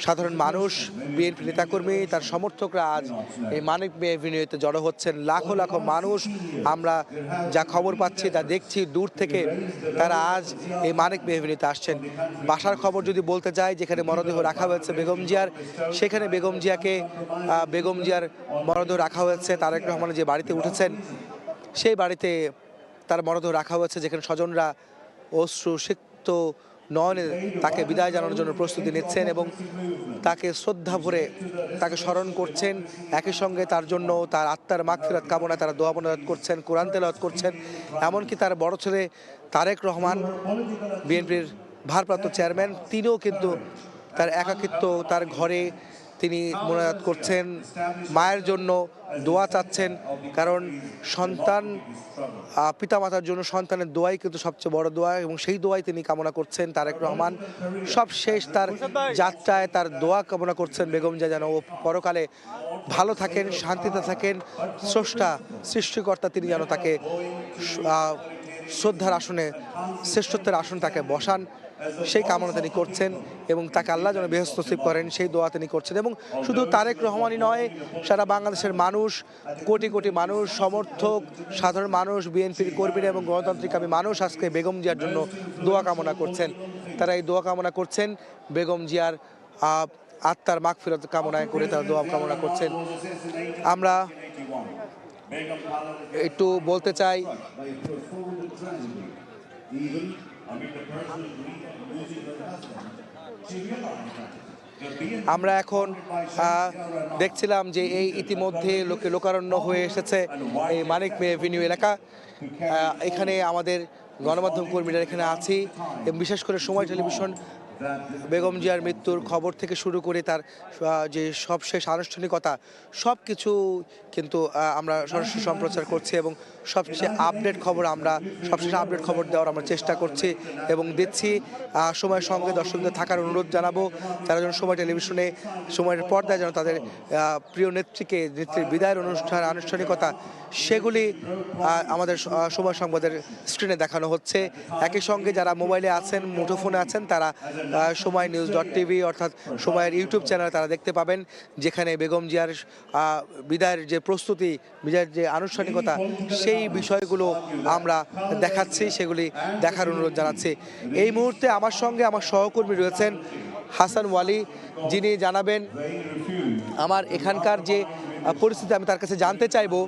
সাধারণ মানুষ, বিএনপি নেতাকর্মী, তার সমর্থকরা আজ এই মানিক মে এভিনিউতে জড়ো হচ্ছেন। লাখো লাখো মানুষ, আমরা যা খবর পাচ্ছি, তা দেখছি দূর থেকে, তারা আজ এই মানিক মে এভিনিউতে আসছেন। বাসার খবর যদি বলতে যাই, যেখানে মরদেহ রাখা হয়েছে বেগম জিয়ার, সেখানে বেগম জিয়ার মরদেহ রাখা হয়েছে তারেক রহমানের যে বাড়িতে উঠেছেন, সেই বাড়িতে তার মরদেহ রাখা হয়েছে, যেখানে স্বজনরা অশ্রু সিক্ত নয়নে তাকে বিদায় জানানোর জন্য প্রস্তুতি নিচ্ছেন এবং তাকে শ্রদ্ধা ভরে তাকে স্মরণ করছেন। একই সঙ্গে তার জন্য, তার আত্মার মাগফিরাত কামনায় তারা দোয়া মোনাজাত করছেন, কোরআন তেলাওয়াত করছেন। এমনকি তার বড় ছেলে তারেক রহমান, বিএনপির ভারপ্রাপ্ত চেয়ারম্যান, তিনিও কিন্তু তার একাকিত্ব, তার ঘরে তিনি মোনাজাত করছেন, মায়ের জন্য দোয়া চাচ্ছেন, কারণ সন্তান পিতামাতার জন্য সন্তানের দোয়াই কিন্তু সবচেয়ে বড় দোয়া, এবং সেই দোয়াই তিনি কামনা করছেন। তারেক রহমান সব শেষ তার যাত্রায় তার দোয়া কামনা করছেন বেগম জিয়া যেন ও পরকালে ভালো থাকেন, শান্তিতে থাকেন, স্রষ্টা সৃষ্টিকর্তা তিনি যেন তাকে শ্রদ্ধার আসনে, শ্রেষ্ঠত্বের আসন তাকে বসান, সেই কামনা তিনি করছেন, এবং তাকে আল্লাহ যেন বেহেশত নসিব করেন সেই দোয়া তিনি করছেন। এবং শুধু তারেক রহমানই নয়, সারা বাংলাদেশের মানুষ, কোটি কোটি মানুষ, সমর্থক, সাধারণ মানুষ, বিএনপির কর্মীরা এবং গণতান্ত্রিককামী মানুষ আজকে বেগম জিয়ার জন্য দোয়া কামনা করছেন। তারা এই দোয়া কামনা করছেন, বেগম জিয়ার আত্মার মাগফিরাত কামনায় করে তারা দোয়া কামনা করছেন। আমরা একটু বলতে চাই, আমরা এখন দেখছিলাম যে এই ইতিমধ্যে লোকারণ্য হয়ে এসেছে এই মানিক মে এভিনিউ এলাকা। এখানে আমাদের গণমাধ্যম কর্মীরা এখানে আছি, এবং বিশেষ করে সময় টেলিভিশন বেগম জিয়ার মৃত্যুর খবর থেকে শুরু করে তার যে সবশেষ আনুষ্ঠানিকতা সব কিছু কিন্তু আমরা সরাসরি সম্প্রচার করছি, এবং সবচেয়ে আপডেট খবর সবশেষ আপডেট খবর দেওয়ার আমরা চেষ্টা করছি এবং দিচ্ছি। সময়ের সঙ্গে দর্শকদের থাকার অনুরোধ জানাবো, তারা যেন সময় টেলিভিশনে সময়ের পর্দায় যেন তাদের প্রিয় নেত্রীর বিদায়ের অনুষ্ঠান আনুষ্ঠানিকতা সেগুলি আমাদের সময় সংবাদের স্ক্রিনে দেখানো হচ্ছে। একই সঙ্গে যারা মোবাইলে আছেন, মুঠোফোনে আছেন, তারা সময় news.tv অর্থাৎ সময়ের ইউটিউব চ্যানেল তারা দেখতে পাবেন, যেখানে বেগম জিয়ার বিদায়ের যে প্রস্তুতি, বিদায়ের যে আনুষ্ঠানিকতা সেই বিষয়গুলো আমরা দেখাচ্ছি, সেগুলি দেখার অনুরোধ জানাচ্ছি। এই মুহূর্তে আমার সঙ্গে আমার সহকর্মী রয়েছেন হাসান ওয়ালি, যিনি জানাবেন আমার এখানকার যে পরিস্থিতি। আমি তার কাছে জানতে চাইবো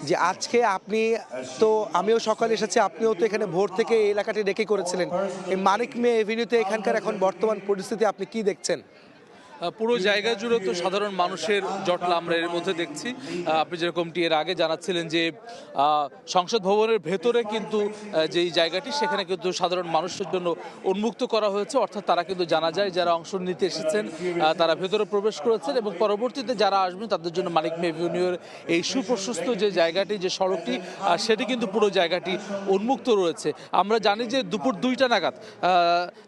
যে আজকে আমিও সকালে এসেছি, আপনিও তো এখানে ভোর থেকে এই এলাকাটি রেখে করেছিলেন, এই মানিক মে এভিনিউতে এখানকার এখন বর্তমান পরিস্থিতি আপনি কি দেখছেন? পুরো জায়গা জুড়ে তো সাধারণ মানুষের জটলা আমরা এর মধ্যে দেখছি। আপনি যেরকমটি এর আগে জানাচ্ছিলেন যে সংসদ ভবনের ভেতরে কিন্তু যেই জায়গাটি সেখানে কিন্তু সাধারণ মানুষের জন্য উন্মুক্ত করা হয়েছে, অর্থাৎ তারা কিন্তু জানা যায় যারা অংশ নিতে এসেছেন তারা ভেতরে প্রবেশ করেছেন, এবং পরবর্তীতে যারা আসবেন তাদের জন্য মানিক মে এভিনিউর এই সুপ্রশস্ত যে জায়গাটি, যে সড়কটি, সেটি কিন্তু পুরো জায়গাটি উন্মুক্ত রয়েছে। আমরা জানি যে দুপুর 2টা নাগাদ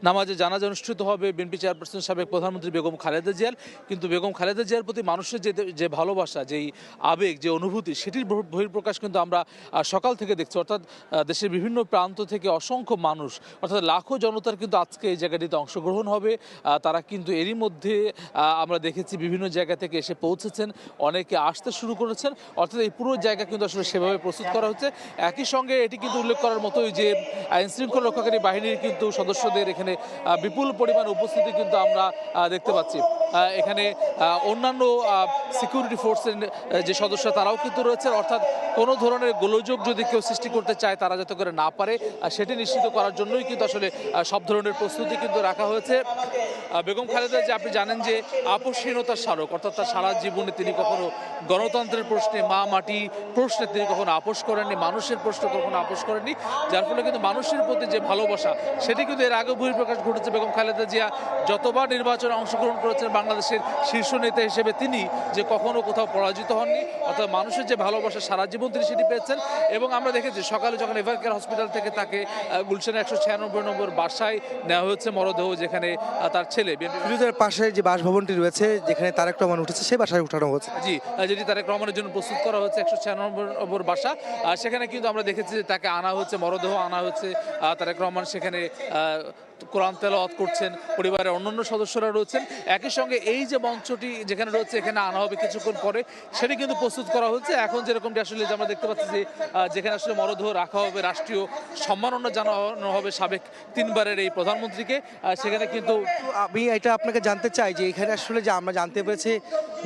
নামাজে জানাজা অনুষ্ঠিত হবে বিএনপি চেয়ারপারসন সাবেক প্রধানমন্ত্রী বেগম খালেদা জিয়ার, কিন্তু বেগম খালেদা জিয়ার প্রতি মানুষের যে ভালোবাসা, যেই আবেগ, যে অনুভূতি, সেটির বহিঃপ্রকাশ কিন্তু আমরা সকাল থেকে দেখছি। অর্থাৎ দেশের বিভিন্ন প্রান্ত থেকে অসংখ্য মানুষ, অর্থাৎ লাখো জনতার কিন্তু আজকে এই জায়গাটিতে অংশগ্রহণ হবে। তারা কিন্তু এরই মধ্যে আমরা দেখেছি বিভিন্ন জায়গা থেকে এসে পৌঁছেছেন, অনেকে আসতে শুরু করেছেন। অর্থাৎ এই পুরো জায়গা কিন্তু আসলে সেভাবে প্রস্তুত করা হচ্ছে। একই সঙ্গে এটি কিন্তু উল্লেখ করার মতোই যে আইন শৃঙ্খলা রক্ষাকারী বাহিনীর কিন্তু সদস্যদের এখানে বিপুল পরিমাণ উপস্থিতি কিন্তু আমরা দেখতে পাচ্ছি। এখানে অন্যান্য সিকিউরিটি ফোর্সের যে সদস্য তারাও কিন্তু রয়েছে, অর্থাৎ কোনো ধরনের গোলযোগ যদি কেউ সৃষ্টি করতে চায় তারা যাতে করে না পারে সেটি নিশ্চিত করার জন্যই কিন্তু আসলে সব ধরনের প্রস্তুতি কিন্তু রাখা হয়েছে। বেগম খালেদা যে আপনি জানেন যে আপোষহীনতার স্মারক, অর্থাৎ তার সারা জীবনে তিনি কখনো গণতন্ত্রের প্রশ্নে, মা মাটি প্রশ্নে তিনি কখনো আপোষ করেননি, মানুষের প্রশ্নে কখনো আপোষ করেননি, যার ফলে কিন্তু মানুষের প্রতি যে ভালোবাসা সেটি কিন্তু এর আগে বহিঃপ্রকাশ ঘটেছে। বেগম খালেদা জিয়া যতবার নির্বাচনে অংশগ্রহণ করেছেন বাংলাদেশের শীর্ষ নেতা হিসেবে তিনি যে কখনো কোথাও পরাজিত হননি, অর্থাৎ মানুষের যে ভালোবাসা সারা জীবন তিনি সেটি পেয়েছেন। এবং আমরা দেখেছি সকালে যখন এভারকেয়ার হসপিটাল থেকে তাকে গুলশানে 196 নম্বর বাসায় নেওয়া হয়েছে মরদেহ, যেখানে তার ছেলে বিরোধীদের পাশে যে বাসভবনটি রয়েছে যেখানে তারেক রহমান উঠেছে সেই বাসায় উঠানো হয়েছে, যেটি তারেক রহমানের জন্য প্রস্তুত করা হচ্ছে 196 নম্বর বাসা। সেখানে কিন্তু আমরা দেখেছি যে তাকে আনা হচ্ছে, মরদেহ আনা হচ্ছে। তারেক রহমান সেখানে কোরআন তেলাওয়াত করছেন, পরিবারের অন্যান্য সদস্যরা রয়েছেন। একই সঙ্গে এই যে মঞ্চটি যেখানে রয়েছে এখানে আনা হবে কিছুক্ষণ পরে, সেটি কিন্তু প্রস্তুত করা হচ্ছে। এখন যেরকমটি আসলে আমরা দেখতে পাচ্ছি যে যেখানে আসলে মরদেহ রাখা হবে, রাষ্ট্রীয় সম্মাননা জানানো হবে সাবেক 3বারের এই প্রধানমন্ত্রীকে, সেখানে কিন্তু আমি এটা আপনাকে জানতে চাই যে এখানে আসলে যে আমরা জানতে পেরেছি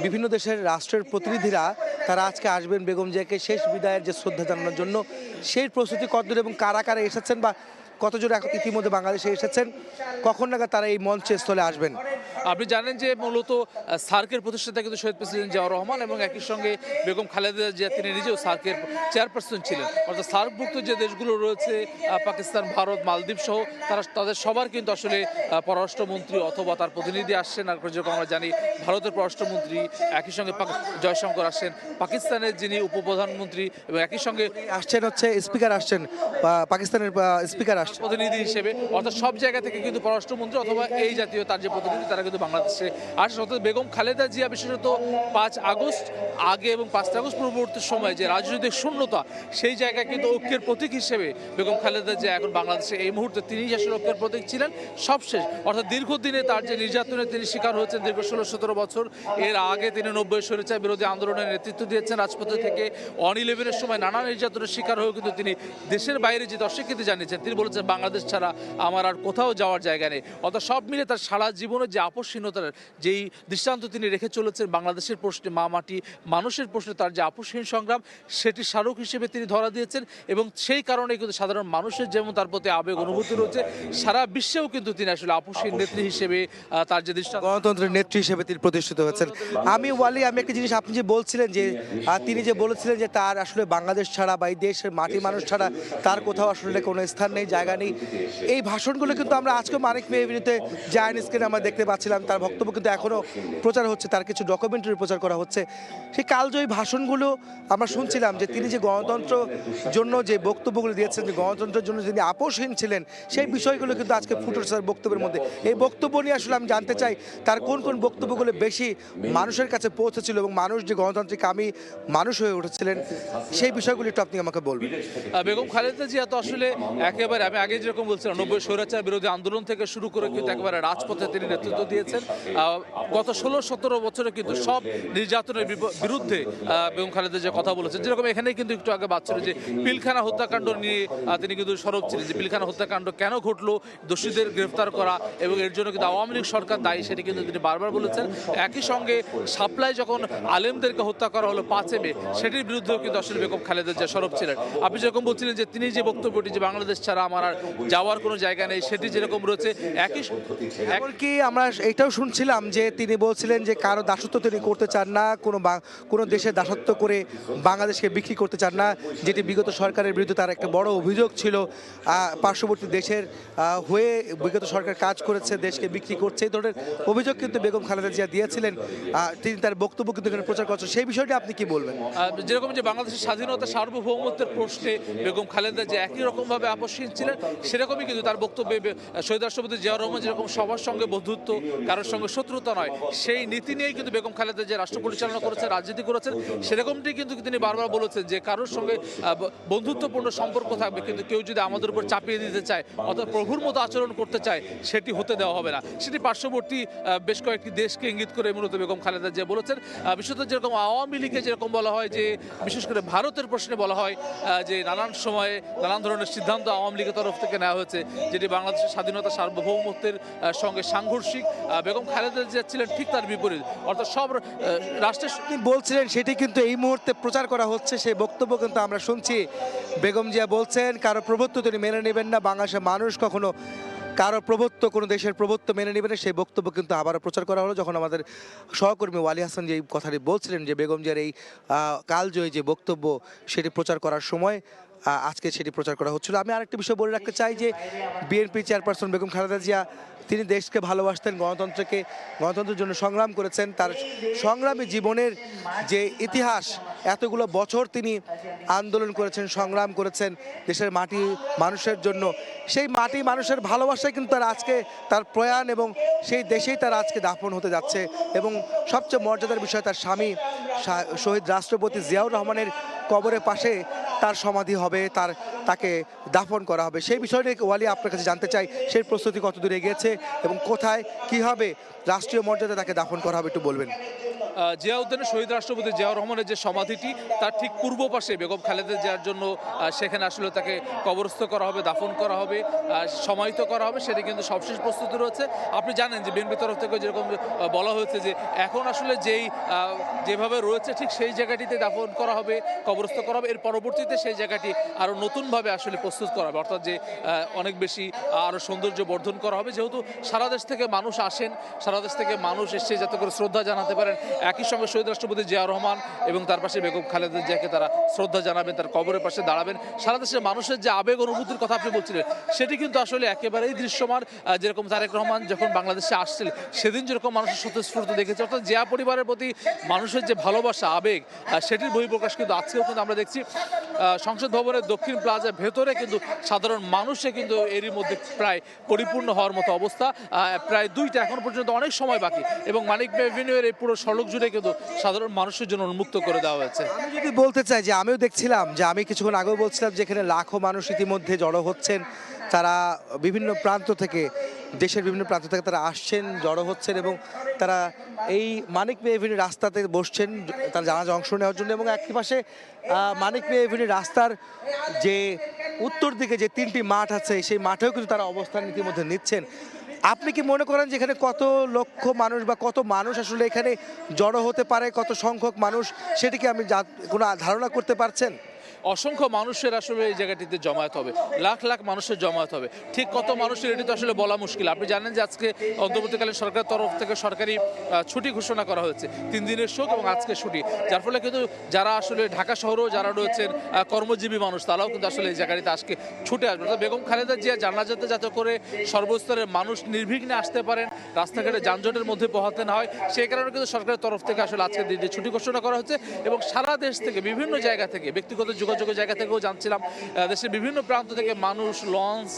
বিভিন্ন দেশের রাষ্ট্রের প্রতিনিধিরা তারা আজকে আসবেন বেগম জিয়াকে শেষ বিদায়ের যে শ্রদ্ধা জানানোর জন্য, সেই প্রস্তুতি কতদূর এবং কারা কারা এসেছেন বা কতজন এখন ইতিমধ্যে বাংলাদেশে এসেছেন, কখন নাগাদ তারা এই মঞ্চে স্থলে আসবেন? আপনি জানেন যে মূলত সার্কের প্রতিষ্ঠাতা কিন্তু শহীদ প্রেসিডেন্ট জিয়াউর রহমান এবং একই সঙ্গে বেগম খালেদা জিয়া তিনি নিজেও সার্কের চেয়ারপারসন ছিলেন। অর্থাৎ সার্কভুক্ত যে দেশগুলো রয়েছে পাকিস্তান, ভারত, মালদ্বীপ সহ তাদের সবার কিন্তু আসলে পররাষ্ট্রমন্ত্রী অথবা তার প্রতিনিধি আসছেন। আর যেরকম আমরা জানি ভারতের পররাষ্ট্রমন্ত্রী, একই সঙ্গে জয়শঙ্কর আসছেন, পাকিস্তানের যিনি উপপ্রধানমন্ত্রী এবং একই সঙ্গে আসছেন হচ্ছে স্পিকার আসছেন, পাকিস্তানের স্পিকার আসছেন প্রতিনিধি হিসেবে। অর্থাৎ সব জায়গা থেকে কিন্তু পররাষ্ট্রমন্ত্রী অথবা এই জাতীয় তার যে প্রতিনিধি তারা কিন্তু বাংলাদেশে আসে। অর্থাৎ বেগম খালেদা জিয়া বিশেষত 5 আগস্ট আগে এবং 5 আগস্ট পূর্ববর্তী সময় যে রাজনৈতিক শূন্যতা, সেই জায়গায় কিন্তু ঐক্যের প্রতীক হিসেবে বেগম খালেদা জিয়া এখন বাংলাদেশে এই মুহূর্তে তিনিই আসলে ঐক্যের প্রতীক ছিলেন সবশেষ। অর্থাৎ দীর্ঘদিনে তার যে নির্যাতনের তিনি শিকার হয়েছেন দীর্ঘ 16-17 বছর, এর আগে তিনি 90 স্বৈরাচার বিরোধী আন্দোলনের নেতৃত্ব দিয়েছেন রাজপথে থেকে। অন 11-এর সময় নানা নির্যাতনের শিকার হয়েও কিন্তু তিনি দেশের বাইরে যেতে অস্বীকৃতি জানিয়েছেন। তিনি বলেছেন বাংলাদেশ ছাড়া আমার আর কোথাও যাওয়ার জায়গা নেই। অর্থাৎ সব মিলে তার সারা জীবনের যে আপসহীনতার যেই দৃষ্টান্ত তিনি রেখে চলেছেন বাংলাদেশের প্রশ্নে, মা মাটি মানুষের প্রশ্নে তার যে আপসহীন সংগ্রাম, সেটি স্মারক হিসেবে তিনি ধরা দিয়েছেন। এবং সেই কারণে কিন্তু সাধারণ মানুষের যেমন তার প্রতি আবেগ অনুভূতি রয়েছে, সারা বিশ্বেও কিন্তু তিনি আসলে আপসহীন নেত্রী হিসেবে তার যে দৃষ্টান্ত, গণতন্ত্রের নেত্রী হিসেবে তিনি প্রতিষ্ঠিত হয়েছেন। আমি একটা জিনিস আপনি যে বলছিলেন যে তিনি যে বলেছিলেন যে তার আসলে বাংলাদেশ ছাড়া বা এই দেশের মাটি মানুষ ছাড়া তার কোথাও আসলে কোনো স্থান নেই, জায়গা নেই, এই ভাষণগুলো কিন্তু আমরা আজকে মানিক মে এভিনিউতে জায়ান্ট স্ক্রিনে আমরা দেখতে পাচ্ছিলাম। তার বক্তব্য কিন্তু এখনও প্রচার হচ্ছে, তার কিছু ডকুমেন্টারি প্রচার করা হচ্ছে। সেই কালজয়ী ভাষণগুলো আমরা শুনছিলাম যে তিনি যে গণতন্ত্র জন্য যে বক্তব্যগুলো দিয়েছেন, যে গণতন্ত্রের জন্য যিনি আপোষহীন ছিলেন, সেই বিষয়গুলো কিন্তু আজকে ফুটে উঠেছে তার বক্তব্যের মধ্যে। এই বক্তব্য নিয়ে আসলে আমি জানতে চাই তার কোন কোন বক্তব্যগুলো বেশি মানুষের কাছে পৌঁছেছিল এবং মানুষ যে গণতান্ত্রিক আমি মানুষ হয়ে উঠেছিলেন, সেই বিষয়গুলি একটু আপনি আমাকে বলবেন। বেগম খালেদা জিয়া তো আসলে একেবারে আমি আগে যেরকম বলছিলাম 90 স্বৈরাচার বিরোধী আন্দোলন থেকে শুরু করে কিন্তু একেবারে রাজপথে তিনি নেতৃত্ব দিয়েছেন। গত 16-17 বছরে কিন্তু সব নির্যাতনের বিরুদ্ধে বেগম খালেদা জিয়া কথা বলেছেন। যেরকম এখানে কিন্তু একটু আগে বাচ্চারা যে পিলখানা হত্যাকাণ্ড নিয়ে তিনি কিন্তু সরব ছিলেন, যে পিলখানা হত্যাকাণ্ড কেন ঘটলো, দোষীদের গ্রেফতার করা এবং এর জন্য কিন্তু আওয়ামী লীগ সরকার দায়ী, সেটি কিন্তু তিনি বারবার বলেছেন। একই সঙ্গে সাপ্লাই যখন আলেমদেরকে হত্যা করা হলো 5 মে, সেটির বিরুদ্ধেও কিন্তু আসলে বেগম খালেদা জিয়া সরব ছিলেন। আপনি যেরকম বলছিলেন যে তিনি যে বক্তব্যটি যে বাংলাদেশ ছাড়া আমার আর যাওয়ার কোনো জায়গা নেই, সেটি যেরকম রয়েছে, এমনকি আমরা এটাও শুনছিলাম যে তিনি বলছিলেন যে কারো দাসত্ব তিনি করতে চান না, কোনো দেশের দাসত্ব করে বাংলাদেশকে বিক্রি করতে চান না, যেটি বিগত সরকারের বিরুদ্ধে তার একটা বড় অভিযোগ ছিল। পার্শ্ববর্তী দেশের হয়ে বিগত সরকার কাজ করেছে, দেশকে বিক্রি করছে, এই ধরনের অভিযোগ কিন্তু বেগম খালেদা জিয়া দিয়েছিলেন। তিনি তার বক্তব্য কিন্তু এখানে প্রচার করছেন, সেই বিষয়টি আপনি কি বলবেন? যেরকম যে বাংলাদেশের স্বাধীনতা সার্বভৌমত্বের প্রশ্নে বেগম খালেদা যে একই রকমভাবে আপসহীন ছিলেন, সেরকমই কিন্তু তার বক্তব্যে শহীদ রাষ্ট্রপতি জিয়াউর রহমান যেরকম সবার সঙ্গে বন্ধুত্ব, কারোর সঙ্গে শত্রুতা নয়, সেই নীতি নিয়েই কিন্তু বেগম খালেদা যে রাষ্ট্র পরিচালনা করেছেন, রাজনীতি করেছেন, সেরকমটি কিন্তু তিনি বারবার বলেছেন যে কারোর সঙ্গে বন্ধুত্বপূর্ণ সম্পর্ক থাকবে, কিন্তু কেউ যদি আমাদের উপর চাপিয়ে দিতে চায় অর্থাৎ প্রভুর মতো আচরণ করতে চায়, সেটি হতে দেওয়া হবে না। সেটি পার্শ্ববর্তী বেশ কয়েকটি দেশকে ইঙ্গিত করে মূলত বেগম খালেদা জিয়া বলেছেন। বিশেষত যেরকম আওয়ামী লীগে যেরকম বলা হয় যে বিশেষ করে ভারতের প্রশ্নে বলা হয় যে নানান সময়ে নানান ধরনের সিদ্ধান্ত আওয়ামী লীগের তরফ থেকে নেওয়া হয়েছে, যেটি বাংলাদেশের স্বাধীনতা সার্বভৌমত্বের সঙ্গে সাংঘর্ষিক। বেগম খালেদা জিয়া ছিলেন ঠিক তার বিপরীত, অর্থাৎ সব রাষ্ট্রের বলছিলেন সেটি কিন্তু এই মুহূর্তে প্রচার করা হচ্ছে। সেই বক্তব্য কিন্তু আমরা শুনছি। বেগম জিয়া বলছেন কারো প্রভুত্ব তিনি মেনে নেবেন না, বাংলাদেশের মানুষ কখনো কারো প্রভুত্ব, কোনো দেশের প্রভুত্ব মেনে নেবে না। সেই বক্তব্য কিন্তু আবারও প্রচার করা হলো যখন আমাদের সহকর্মী ওয়ালি হাসান যে কথাটি বলছিলেন যে বেগম জিয়ার এই কালজয়ী যে বক্তব্য সেটি প্রচার করার সময় আজকে সেটি প্রচার করা হচ্ছিল। আমি আরেকটি বিষয় বলে রাখতে চাই যে বিএনপি চেয়ারপারসন বেগম খালেদা জিয়া তিনি দেশকে ভালোবাসতেন, গণতন্ত্রের জন্য সংগ্রাম করেছেন। তার সংগ্রামী জীবনের যে ইতিহাস, এতগুলো বছর তিনি আন্দোলন করেছেন, সংগ্রাম করেছেন দেশের মাটি মানুষের জন্য, সেই মাটি মানুষের ভালোবাসায় কিন্তু তার আজকে তার প্রয়াণ এবং সেই দেশেই তার আজকে দাফন হতে যাচ্ছে। এবং সবচেয়ে মর্যাদার বিষয় তার স্বামী শহীদ রাষ্ট্রপতি জিয়াউর রহমানের কবরের পাশে তার সমাধি হবে, তাকে দাফন করা হবে। সেই বিষয়টি ওয়ালি আপনার কাছে জানতে চাই, সেই প্রস্তুতি কত দূর এগিয়েছে এবং কোথায় কীভাবে রাষ্ট্রীয় মর্যাদায় তাকে দাফন করা হবে একটু বলবেন। জিয়া উদ্যানে শহীদ রাষ্ট্রপতি জিয়াউর রহমানের যে সমাধিটি তার ঠিক পূর্ব পাশে বেগম খালেদা জিয়ার জন্য সেখানে আসলে তাকে কবরস্থ করা হবে, দাফন করা হবে, সমাহিত করা হবে, সেটি কিন্তু সবশেষ প্রস্তুতি রয়েছে। আপনি জানেন যে বিএনপি তরফ থেকে যেরকম বলা হয়েছে যে এখন আসলে যেভাবে রয়েছে ঠিক সেই জায়গাটিতে দাফন করা হবে, কবরস্থ করা হবে, এর পরবর্তীতে সেই জায়গাটি আরও নতুনভাবে আসলে প্রস্তুত করা হবে, অর্থাৎ যে অনেক বেশি আরও সৌন্দর্য বর্ধন করা হবে। যেহেতু সারা দেশ থেকে মানুষ আসেন, সারা দেশ থেকে মানুষ এসে যাতে করে শ্রদ্ধা জানাতে পারেন, একই সঙ্গে শহীদ রাষ্ট্রপতি জিয়াউর রহমান এবং তার পাশে বেগম খালেদা জিয়াকে তারা শ্রদ্ধা জানাবেন, তার কবরের পাশে দাঁড়াবেন। সারা দেশের মানুষের যে আবেগ অনুভূতির কথা আপনি বলছিলেন সেটি কিন্তু আসলে একেবারেই দৃশ্যমান। যেরকম তারেক রহমান যখন বাংলাদেশে আসছিলেন সেদিন যেরকম মানুষের স্বতঃস্ফূর্ত দেখেছে, অর্থাৎ জিয়া পরিবারের প্রতি মানুষের যে ভালোবাসা, আবেগ, সেটির বহিঃপ্রকাশ কিন্তু আজকেও কিন্তু আমরা দেখছি সংসদ ভবনের দক্ষিণ প্লাজার ভেতরে কিন্তু সাধারণ মানুষে কিন্তু এরই মধ্যে প্রায় পরিপূর্ণ হওয়ার মতো অবস্থা। প্রায় 2টা এখন পর্যন্ত অনেক সময় বাকি এবং মানিক মে এভিনিউয়ের এই পুরো সড়ক জুড়ে কিন্তু সাধারণ মানুষের জন্য উন্মুক্ত করে দেওয়া হয়েছে। আমি যদি বলতে চাই যে আমিও দেখছিলাম যে আমি কিছুক্ষণ আগেও বলছিলাম যে এখানে লাখো মানুষ ইতিমধ্যে জড়ো হচ্ছেন, তারা বিভিন্ন প্রান্ত থেকে, দেশের বিভিন্ন প্রান্ত থেকে তারা আসছেন, জড়ো হচ্ছেন এবং তারা এই মানিক মে এভিনিউ রাস্তাতে বসছেন তার জানাজা অংশ নেওয়ার জন্য। এবং একই পাশে মানিক মে এভিনিউ রাস্তার যে উত্তর দিকে যে 3টি মাঠ আছে সেই মাঠেও কিন্তু তারা অবস্থান ইতিমধ্যে নিচ্ছেন। আপনি কি মনে করেন যে এখানে কত লক্ষ মানুষ বা কত মানুষ আসলে এখানে জড়ো হতে পারে, কত সংখ্যক মানুষ, সেটি কি আপনি কোনো ধারণা করতে পারছেন? অসংখ্য মানুষের আসলে এই জায়গাটিতে জমায়েত হবে, লাখ লাখ মানুষের জমায়েত হবে। ঠিক কত মানুষের এটি তো আসলে বলা মুশকিল। আপনি জানেন যে আজকে অন্তর্বর্তীকালীন সরকারের তরফ থেকে সরকারি ছুটি ঘোষণা করা হয়েছে, 3 দিনের শোক এবং আজকে ছুটি, যার ফলে কিন্তু যারা আসলে ঢাকা শহরেও যারা রয়েছেন কর্মজীবী মানুষ তারাও কিন্তু আসলে এই জায়গাটিতে আজকে ছুটে আসবে। বেগম খালেদা জিয়া জানাজাতে যাতে করে সর্বস্তরের মানুষ নির্বিঘ্নে আসতে পারেন, রাস্তাঘাটে যানজটের মধ্যে পোহাতে না হয়, সেই কারণে কিন্তু সরকারের তরফ থেকে আসলে আজকে দিনে ছুটি ঘোষণা করা হচ্ছে। এবং সারা দেশ থেকে বিভিন্ন জায়গা থেকে, ব্যক্তিগত যোগাযোগের জায়গা থেকেও জানছিলাম, দেশের বিভিন্ন প্রান্ত থেকে মানুষ লঞ্চ,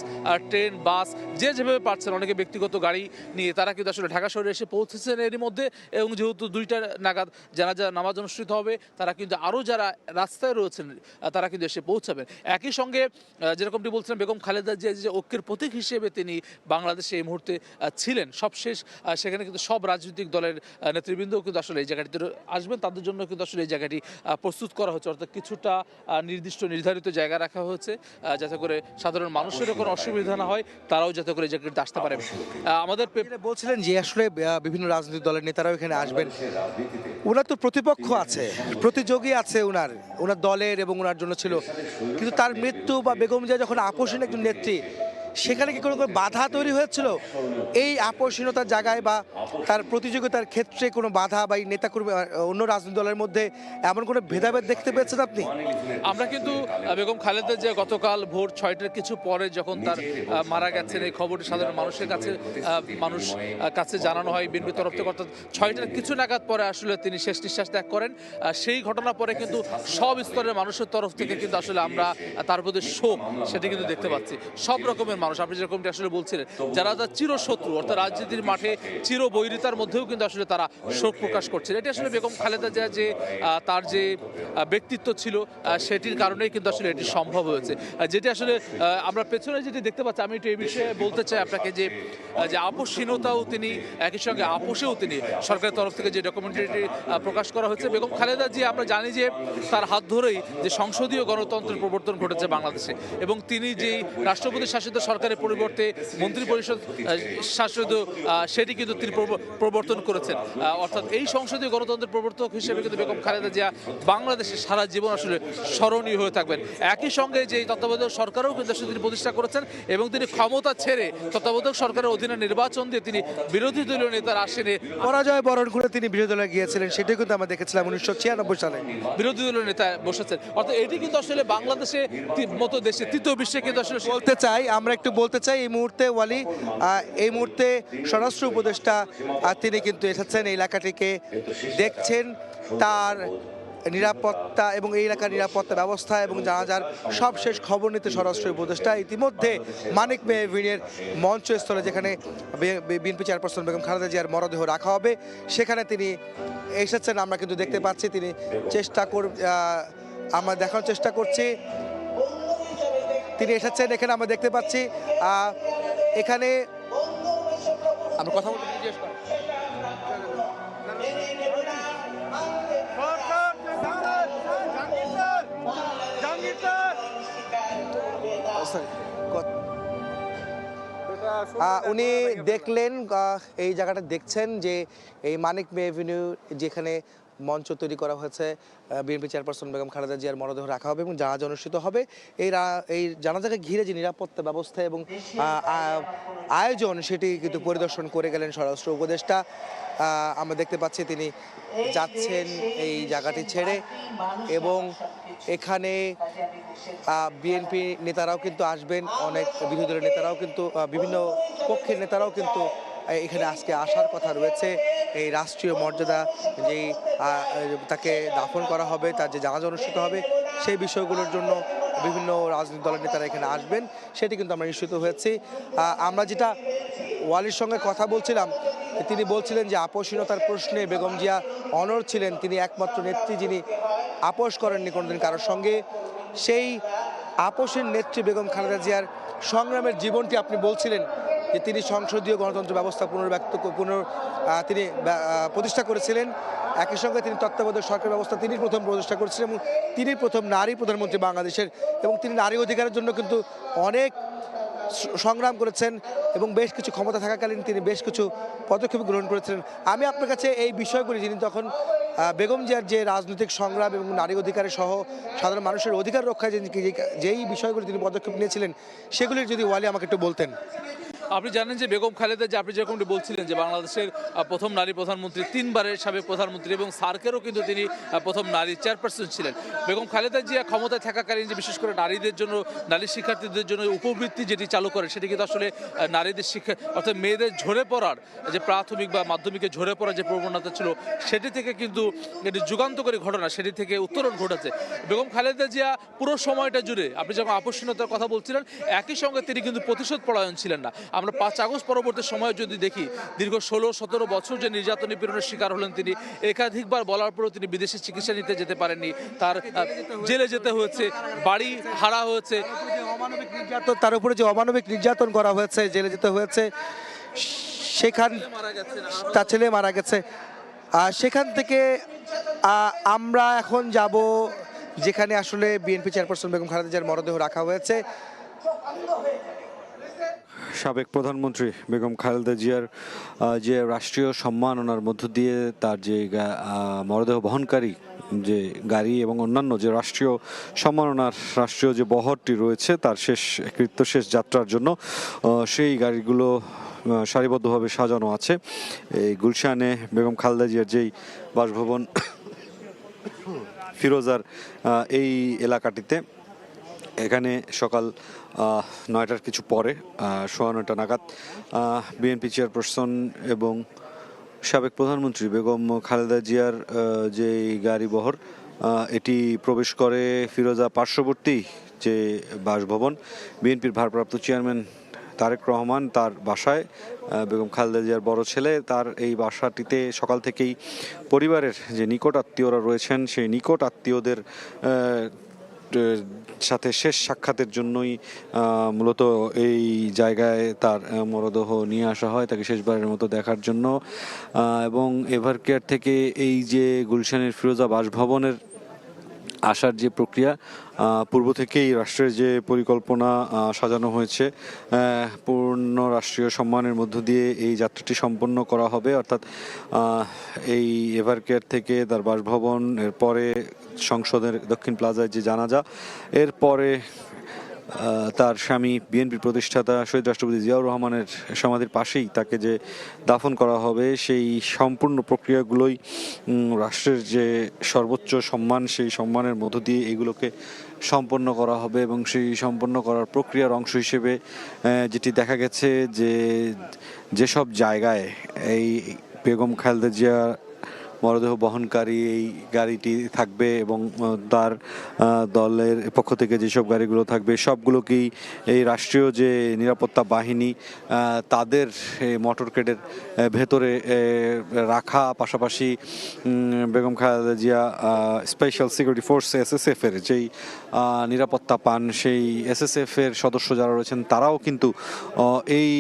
ট্রেন, বাস, যে যেভাবে পারছেন, অনেকে ব্যক্তিগত গাড়ি নিয়ে তারা কিন্তু আসলে ঢাকা শহরে এসে পৌঁছেছেন এরই মধ্যে। এবং যেহেতু 2টা নাগাদ জানাজা নামাজ অনুষ্ঠিত হবে, তারা কিন্তু আরও যারা রাস্তায় রয়েছেন তারা কিন্তু এসে পৌঁছাবেন। একই সঙ্গে যেরকমটি বলছিলেন বেগম খালেদা জিয়া যে ঐক্যের প্রতীক হিসেবে তিনি বাংলাদেশে এই মুহূর্তে ছিলেন সবশেষ, সেখানে কিন্তু সব রাজনৈতিক দলের নেতৃবৃন্দও কিন্তু আসলে এই জায়গাটিতে আসবেন, তাদের জন্য কিন্তু আসলে এই জায়গাটি প্রস্তুত করা হচ্ছে, অর্থাৎ কিছুটা নির্ধারিত জায়গা রাখা হয়েছে যাতে করে সাধারণ মানুষেরও কোনো অসুবিধা না হয়, তারাও যাতে করে এই জায়গাটিতে আসতে পারে। আমাদের বলছিলেন যে আসলে বিভিন্ন রাজনৈতিক দলের নেতারাও এখানে আসবেন। ওনার তো প্রতিপক্ষ আছে, প্রতিযোগী আছে ওনার দলের এবং ওনার জন্য ছিল, কিন্তু তার মৃত্যু বা বেগম জিয়া যখন আপোষহীন একজন নেত্রী, সেখানে কি কোনো বাধা তৈরি হয়েছিল এই আপোষহীনতার জায়গায় বা তার প্রতিযোগিতার ক্ষেত্রে কোনো বাধা বা এই নেতাকর্মী অন্য রাজনৈতিক দলের মধ্যে এমন কোনো ভেদাভেদ দেখতে পেয়েছেন আপনি? আমরা কিন্তু বেগম খালেদা জিয়া গতকাল ভোর 6টার কিছু পরে যখন তার মারা গেছেন এই খবরটি সাধারণ মানুষের কাছে জানানো হয় বিএনপি তরফ থেকে, অর্থাৎ 6টার কিছু নাগাদ পরে আসলে তিনি শেষ নিঃশ্বাস ত্যাগ করেন। সেই ঘটনার পরে কিন্তু সব স্তরের মানুষের তরফ থেকে কিন্তু আসলে আমরা তার প্রতি শোক সেটি কিন্তু দেখতে পাচ্ছি। সব রকমের মানুষ, আপনি যেরকমটি আসলে বলছিলেন, যারা তার চিরশত্রু অর্থাৎ রাজনীতির মাঠে চির বৈরিতার মধ্যেও কিন্তু আসলে তারা শোক প্রকাশ করছেন। এটি আসলে বেগম খালেদা জিয়া যে তার যে ব্যক্তিত্ব ছিল সেটির কারণেই কিন্তু আসলে এটি সম্ভব হয়েছে। যেটি আসলে আমরা পেছনে যেটি দেখতে পাচ্ছি, আমি একটু এই বিষয়ে বলতে চাই আপনাকে যে আপোষহীনতাও তিনি, একই সঙ্গে আপোষেও তিনি, সরকারের তরফ থেকে যে ডকুমেন্টারিটি প্রকাশ করা হয়েছে বেগম খালেদা জিয়া, আমরা জানি যে তার হাত ধরেই যে সংসদীয় গণতন্ত্রের প্রবর্তন ঘটেছে বাংলাদেশে, এবং তিনি যেই রাষ্ট্রপতি শাসিত সরকারের পরিবর্তে মন্ত্রিপরিষদ শাসিত সেটি কিন্তু তিনি প্রবর্তন করেছেন। অর্থাৎ এই সংসদীয় গণতন্ত্রের প্রবর্তক হিসেবে কিন্তু বেগম খালেদা জিয়া বাংলাদেশে সারা জীবন আসলে স্মরণীয় হয়ে থাকবেন। একই সঙ্গে যে তত্ত্বাবধায়ক সরকারও কিন্তু তিনি প্রতিষ্ঠা করেছেন এবং তিনি ক্ষমতা ছেড়ে তত্ত্বাবধায়ক সরকারের অধীনে নির্বাচন দিয়ে তিনি বিরোধী দলীয় নেতার আসনে পরাজয় বরণ করে তিনি বিরোধী দলে গিয়েছিলেন, সেটাই কিন্তু আমরা দেখেছিলাম 1996 সালে বিরোধী দলীয় নেতা বসেছেন। অর্থাৎ এটি কিন্তু আসলে বাংলাদেশে মতো দেশে তৃতীয় বিশ্বে কিন্তু আসলে আমরা একটু বলতে চাই এই মুহূর্তে ওয়ালি, এই মুহূর্তে স্বরাষ্ট্র উপদেষ্টা তিনি কিন্তু এসেছেন এই এলাকাটিকে দেখছেন, তার নিরাপত্তা এবং এই এলাকার নিরাপত্তা ব্যবস্থা এবং জানাজার সবশেষ খবর নিতে স্বরাষ্ট্র উপদেষ্টা ইতিমধ্যে মানিক মে এভিনিউয়ের মঞ্চস্থলে, যেখানে বিএনপি চেয়ারপারসন বেগম খালেদা জিয়ার মরদেহ রাখা হবে, সেখানে তিনি এসেছেন। আমরা কিন্তু দেখতে পাচ্ছি তিনি আমরা দেখানোর চেষ্টা করছি তিনি এসেছেন এখানে, আমরা দেখতে পাচ্ছি এখানে আমরা কথা বলতে জিজ্ঞেস করি। উনি দেখলেন, এই জায়গাটা দেখছেন যে এই মানিক মে এভিনিউ যেখানে মঞ্চ তৈরি করা হয়েছে, বিএনপি চেয়ারপারসন বেগম খালেদা জিয়ার মরদেহ রাখা হবে এবং জানাজা অনুষ্ঠিত হবে। এই জানাজাকে ঘিরে যে নিরাপত্তা ব্যবস্থা এবং আয়োজন সেটি কিন্তু পরিদর্শন করে গেলেন স্বরাষ্ট্র উপদেষ্টা। আমরা দেখতে পাচ্ছি তিনি যাচ্ছেন এই জায়গাটি ছেড়ে, এবং এখানে বিএনপি নেতারাও কিন্তু আসবেন, অনেক বিরোধী দলের নেতারাও কিন্তু, বিভিন্ন পক্ষের নেতারাও কিন্তু এখানে আজকে আসার কথা রয়েছে। এই রাষ্ট্রীয় মর্যাদা যেই তাকে দাফন করা হবে, তার যে জানাজা অনুষ্ঠিত হবে, সেই বিষয়গুলোর জন্য বিভিন্ন রাজনৈতিক দলের নেতারা এখানে আসবেন, সেটি কিন্তু আমরা নিশ্চিত হয়েছি। আমরা যেটা ওয়ালির সঙ্গে কথা বলছিলাম, তিনি বলছিলেন যে আপোষহীনতার প্রশ্নে বেগম জিয়া অনড় ছিলেন, তিনি একমাত্র নেত্রী যিনি আপোষ করেননি কোনোদিন কারোর সঙ্গে। সেই আপোষের নেত্রী বেগম খালেদা জিয়ার সংগ্রামের জীবনটি আপনি বলছিলেন যে তিনি সংসদীয় গণতন্ত্র ব্যবস্থা তিনি প্রতিষ্ঠা করেছিলেন। একই সঙ্গে তিনি তত্ত্বাবধায়ক সরকার ব্যবস্থা তিনি প্রথম প্রতিষ্ঠা করেছিলেন এবং তিনি প্রথম নারী প্রধানমন্ত্রী বাংলাদেশের, এবং তিনি নারী অধিকারের জন্য কিন্তু অনেক সংগ্রাম করেছেন এবং বেশ কিছু ক্ষমতা থাকাকালীন তিনি বেশ কিছু পদক্ষেপ গ্রহণ করেছিলেন। আমি আপনার কাছে এই বিষয়গুলি, যিনি তখন বেগম জিয়ার যে রাজনৈতিক সংগ্রাম এবং নারী অধিকারের সহ সাধারণ মানুষের অধিকার রক্ষায় যেই বিষয়গুলি তিনি পদক্ষেপ নিয়েছিলেন, সেগুলির যদি ওয়ালি আমাকে একটু বলতেন। আপনি জানেন যে বেগম খালেদা, যে আপনি যেরকমটি বলছিলেন যে বাংলাদেশের প্রথম নারী প্রধানমন্ত্রী, 3 বারের সাবেক প্রধানমন্ত্রী, এবং সার্কেরও কিন্তু তিনি প্রথম নারী চেয়ারপারসন ছিলেন। বেগম খালেদা জিয়া ক্ষমতায় থাকাকালীন যে বিশেষ করে নারীদের জন্য, নারী শিক্ষার্থীদের জন্য উপবৃত্তি যেটি চালু করে, সেটি কিন্তু আসলে নারীদের শিক্ষা, অর্থাৎ মেয়েদের ঝরে পড়ার যে প্রাথমিক বা মাধ্যমিকে ঝরে পড়ার যে প্রবণতা ছিল, সেটি থেকে কিন্তু এটি যুগান্তকারী ঘটনা, সেটি থেকে উত্তরণ ঘটেছে। বেগম খালেদা জিয়া পুরো সময়টা জুড়ে, আপনি যখন আপোষহীনতার কথা বলছিলেন, একই সঙ্গে তিনি কিন্তু প্রতিশোধ পরায়ণ ছিলেন না। আমরা 5 আগস্ট পরবর্তী সময়ে যদি দেখি, দীর্ঘ 16-17 বছর যে নির্যাতন নিপীড়নের শিকার হলেন তিনি, একাধিকবার বলার পরেও তিনি বিদেশে চিকিৎসা নিতে যেতে পারেননি, তার জেলে যেতে হয়েছে, বাড়ি হারা হয়েছে, তার উপরে যে অমানবিক নির্যাতন করা হয়েছে, জেলে যেতে হয়েছে, তার ছেলে মারা গেছে। সেখান থেকে আমরা এখন যাব যেখানে আসলে বিএনপি চেয়ারপারসন বেগম খালেদা জিয়ার মরদেহ রাখা হয়েছে। সাবেক প্রধানমন্ত্রী বেগম খালেদা জিয়ার যে রাষ্ট্রীয় সম্মাননার মধ্য দিয়ে তার যে মরদেহ বহনকারী যে গাড়ি এবং অন্যান্য যে রাষ্ট্রীয় সম্মাননার রাষ্ট্রীয় যে বহরটি রয়েছে, তার শেষ যাত্রার জন্য সেই গাড়িগুলো সারিবদ্ধভাবে সাজানো আছে এই গুলশানে বেগম খালেদা জিয়ার যেই বাসভবন ফিরোজার এই এলাকাটিতে। এখানে সকাল 9টার কিছু পরে 9:15 নাগাদ বিএনপি চেয়ারপারসন এবং সাবেক প্রধানমন্ত্রী বেগম খালেদা জিয়ার যে গাড়ি বহর, এটি প্রবেশ করে ফিরোজা পার্শ্ববর্তী যে বাসভবন, বিএনপির ভারপ্রাপ্ত চেয়ারম্যান তারেক রহমান তার বাসায়। বেগম খালেদা জিয়ার বড় ছেলে, তার এই বাসাটিতে সকাল থেকেই পরিবারের যে নিকট আত্মীয়রা রয়েছেন, সেই নিকট আত্মীয়দের সাথে শেষ সাক্ষাতের জন্যই মূলত এই জায়গায় তার মরদেহ নিয়ে আসা হয়, তাকে শেষবারের মতো দেখার জন্য। এবং এভারকেয়ার থেকে এই যে গুলশানের ফিরোজা বাসভবনের আসার যে প্রক্রিয়া, পূর্ব থেকেই রাষ্ট্রের যে পরিকল্পনা সাজানো হয়েছে, পূর্ণ রাষ্ট্রীয় সম্মানের মধ্য দিয়ে এই যাত্রাটি সম্পন্ন করা হবে। অর্থাৎ এই এভারকেয়ার থেকে তার বাসভবন, এরপরে সংসদের দক্ষিণ প্লাজায় যে জানাজা, এরপরে তার স্বামী বিএনপির প্রতিষ্ঠাতা শহীদ রাষ্ট্রপতি জিয়াউর রহমানের সমাধির পাশেই তাকে যে দাফন করা হবে, সেই সম্পূর্ণ প্রক্রিয়াগুলোই রাষ্ট্রের যে সর্বোচ্চ সম্মান, সেই সম্মানের মধ্য দিয়ে এগুলোকে সম্পন্ন করা হবে। এবং সেই সম্পন্ন করার প্রক্রিয়ার অংশ হিসেবে যেটি দেখা গেছে যে যেসব জায়গায় এই বেগম খালেদা জিয়া মরদেহ বহনকারী এই গাড়িটি থাকবে এবং তার দলের পক্ষ থেকে যেসব গাড়িগুলো থাকবে, সবগুলোকেই এই রাষ্ট্রীয় যে নিরাপত্তা বাহিনী তাদের মোটরকেডের ভেতরে রাখা, পাশাপাশি Begum Khaleda Zia special security force SSF এর যেই নিরাপত্তা পান, সেই SSF এর সদস্য যারা রয়েছেন তারাও কিন্তু এই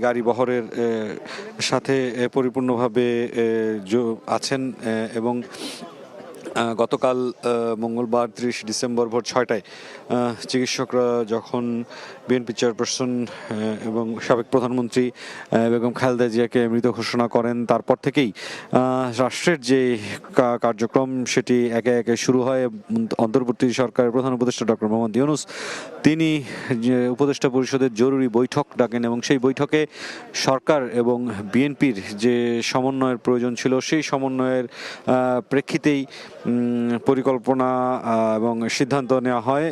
গাড়ি বহরের সাথে পরিপূর্ণভাবে আছেন। এবং গতকাল মঙ্গলবার 30 ডিসেম্বর ভোর 6টায় চিকিৎসকরা যখন বিএনপি চেয়ারপারসন এবং সাবেক প্রধানমন্ত্রী বেগম খালেদা জিয়াকে মৃত ঘোষণা করেন, তারপর থেকেই রাষ্ট্রের যে কার্যক্রম সেটি একে একে শুরু হয়। অন্তর্বর্তী সরকারের প্রধান উপদেষ্টা ডক্টর মোহাম্মদ ইউনূস তিনি যে উপদেষ্টা পরিষদের জরুরি বৈঠক ডাকেন এবং সেই বৈঠকে সরকার এবং বিএনপির যে সমন্বয়ের প্রয়োজন ছিল সেই সমন্বয়ের প্রেক্ষিতেই পরিকল্পনা এবং সিদ্ধান্ত নেওয়া হয়।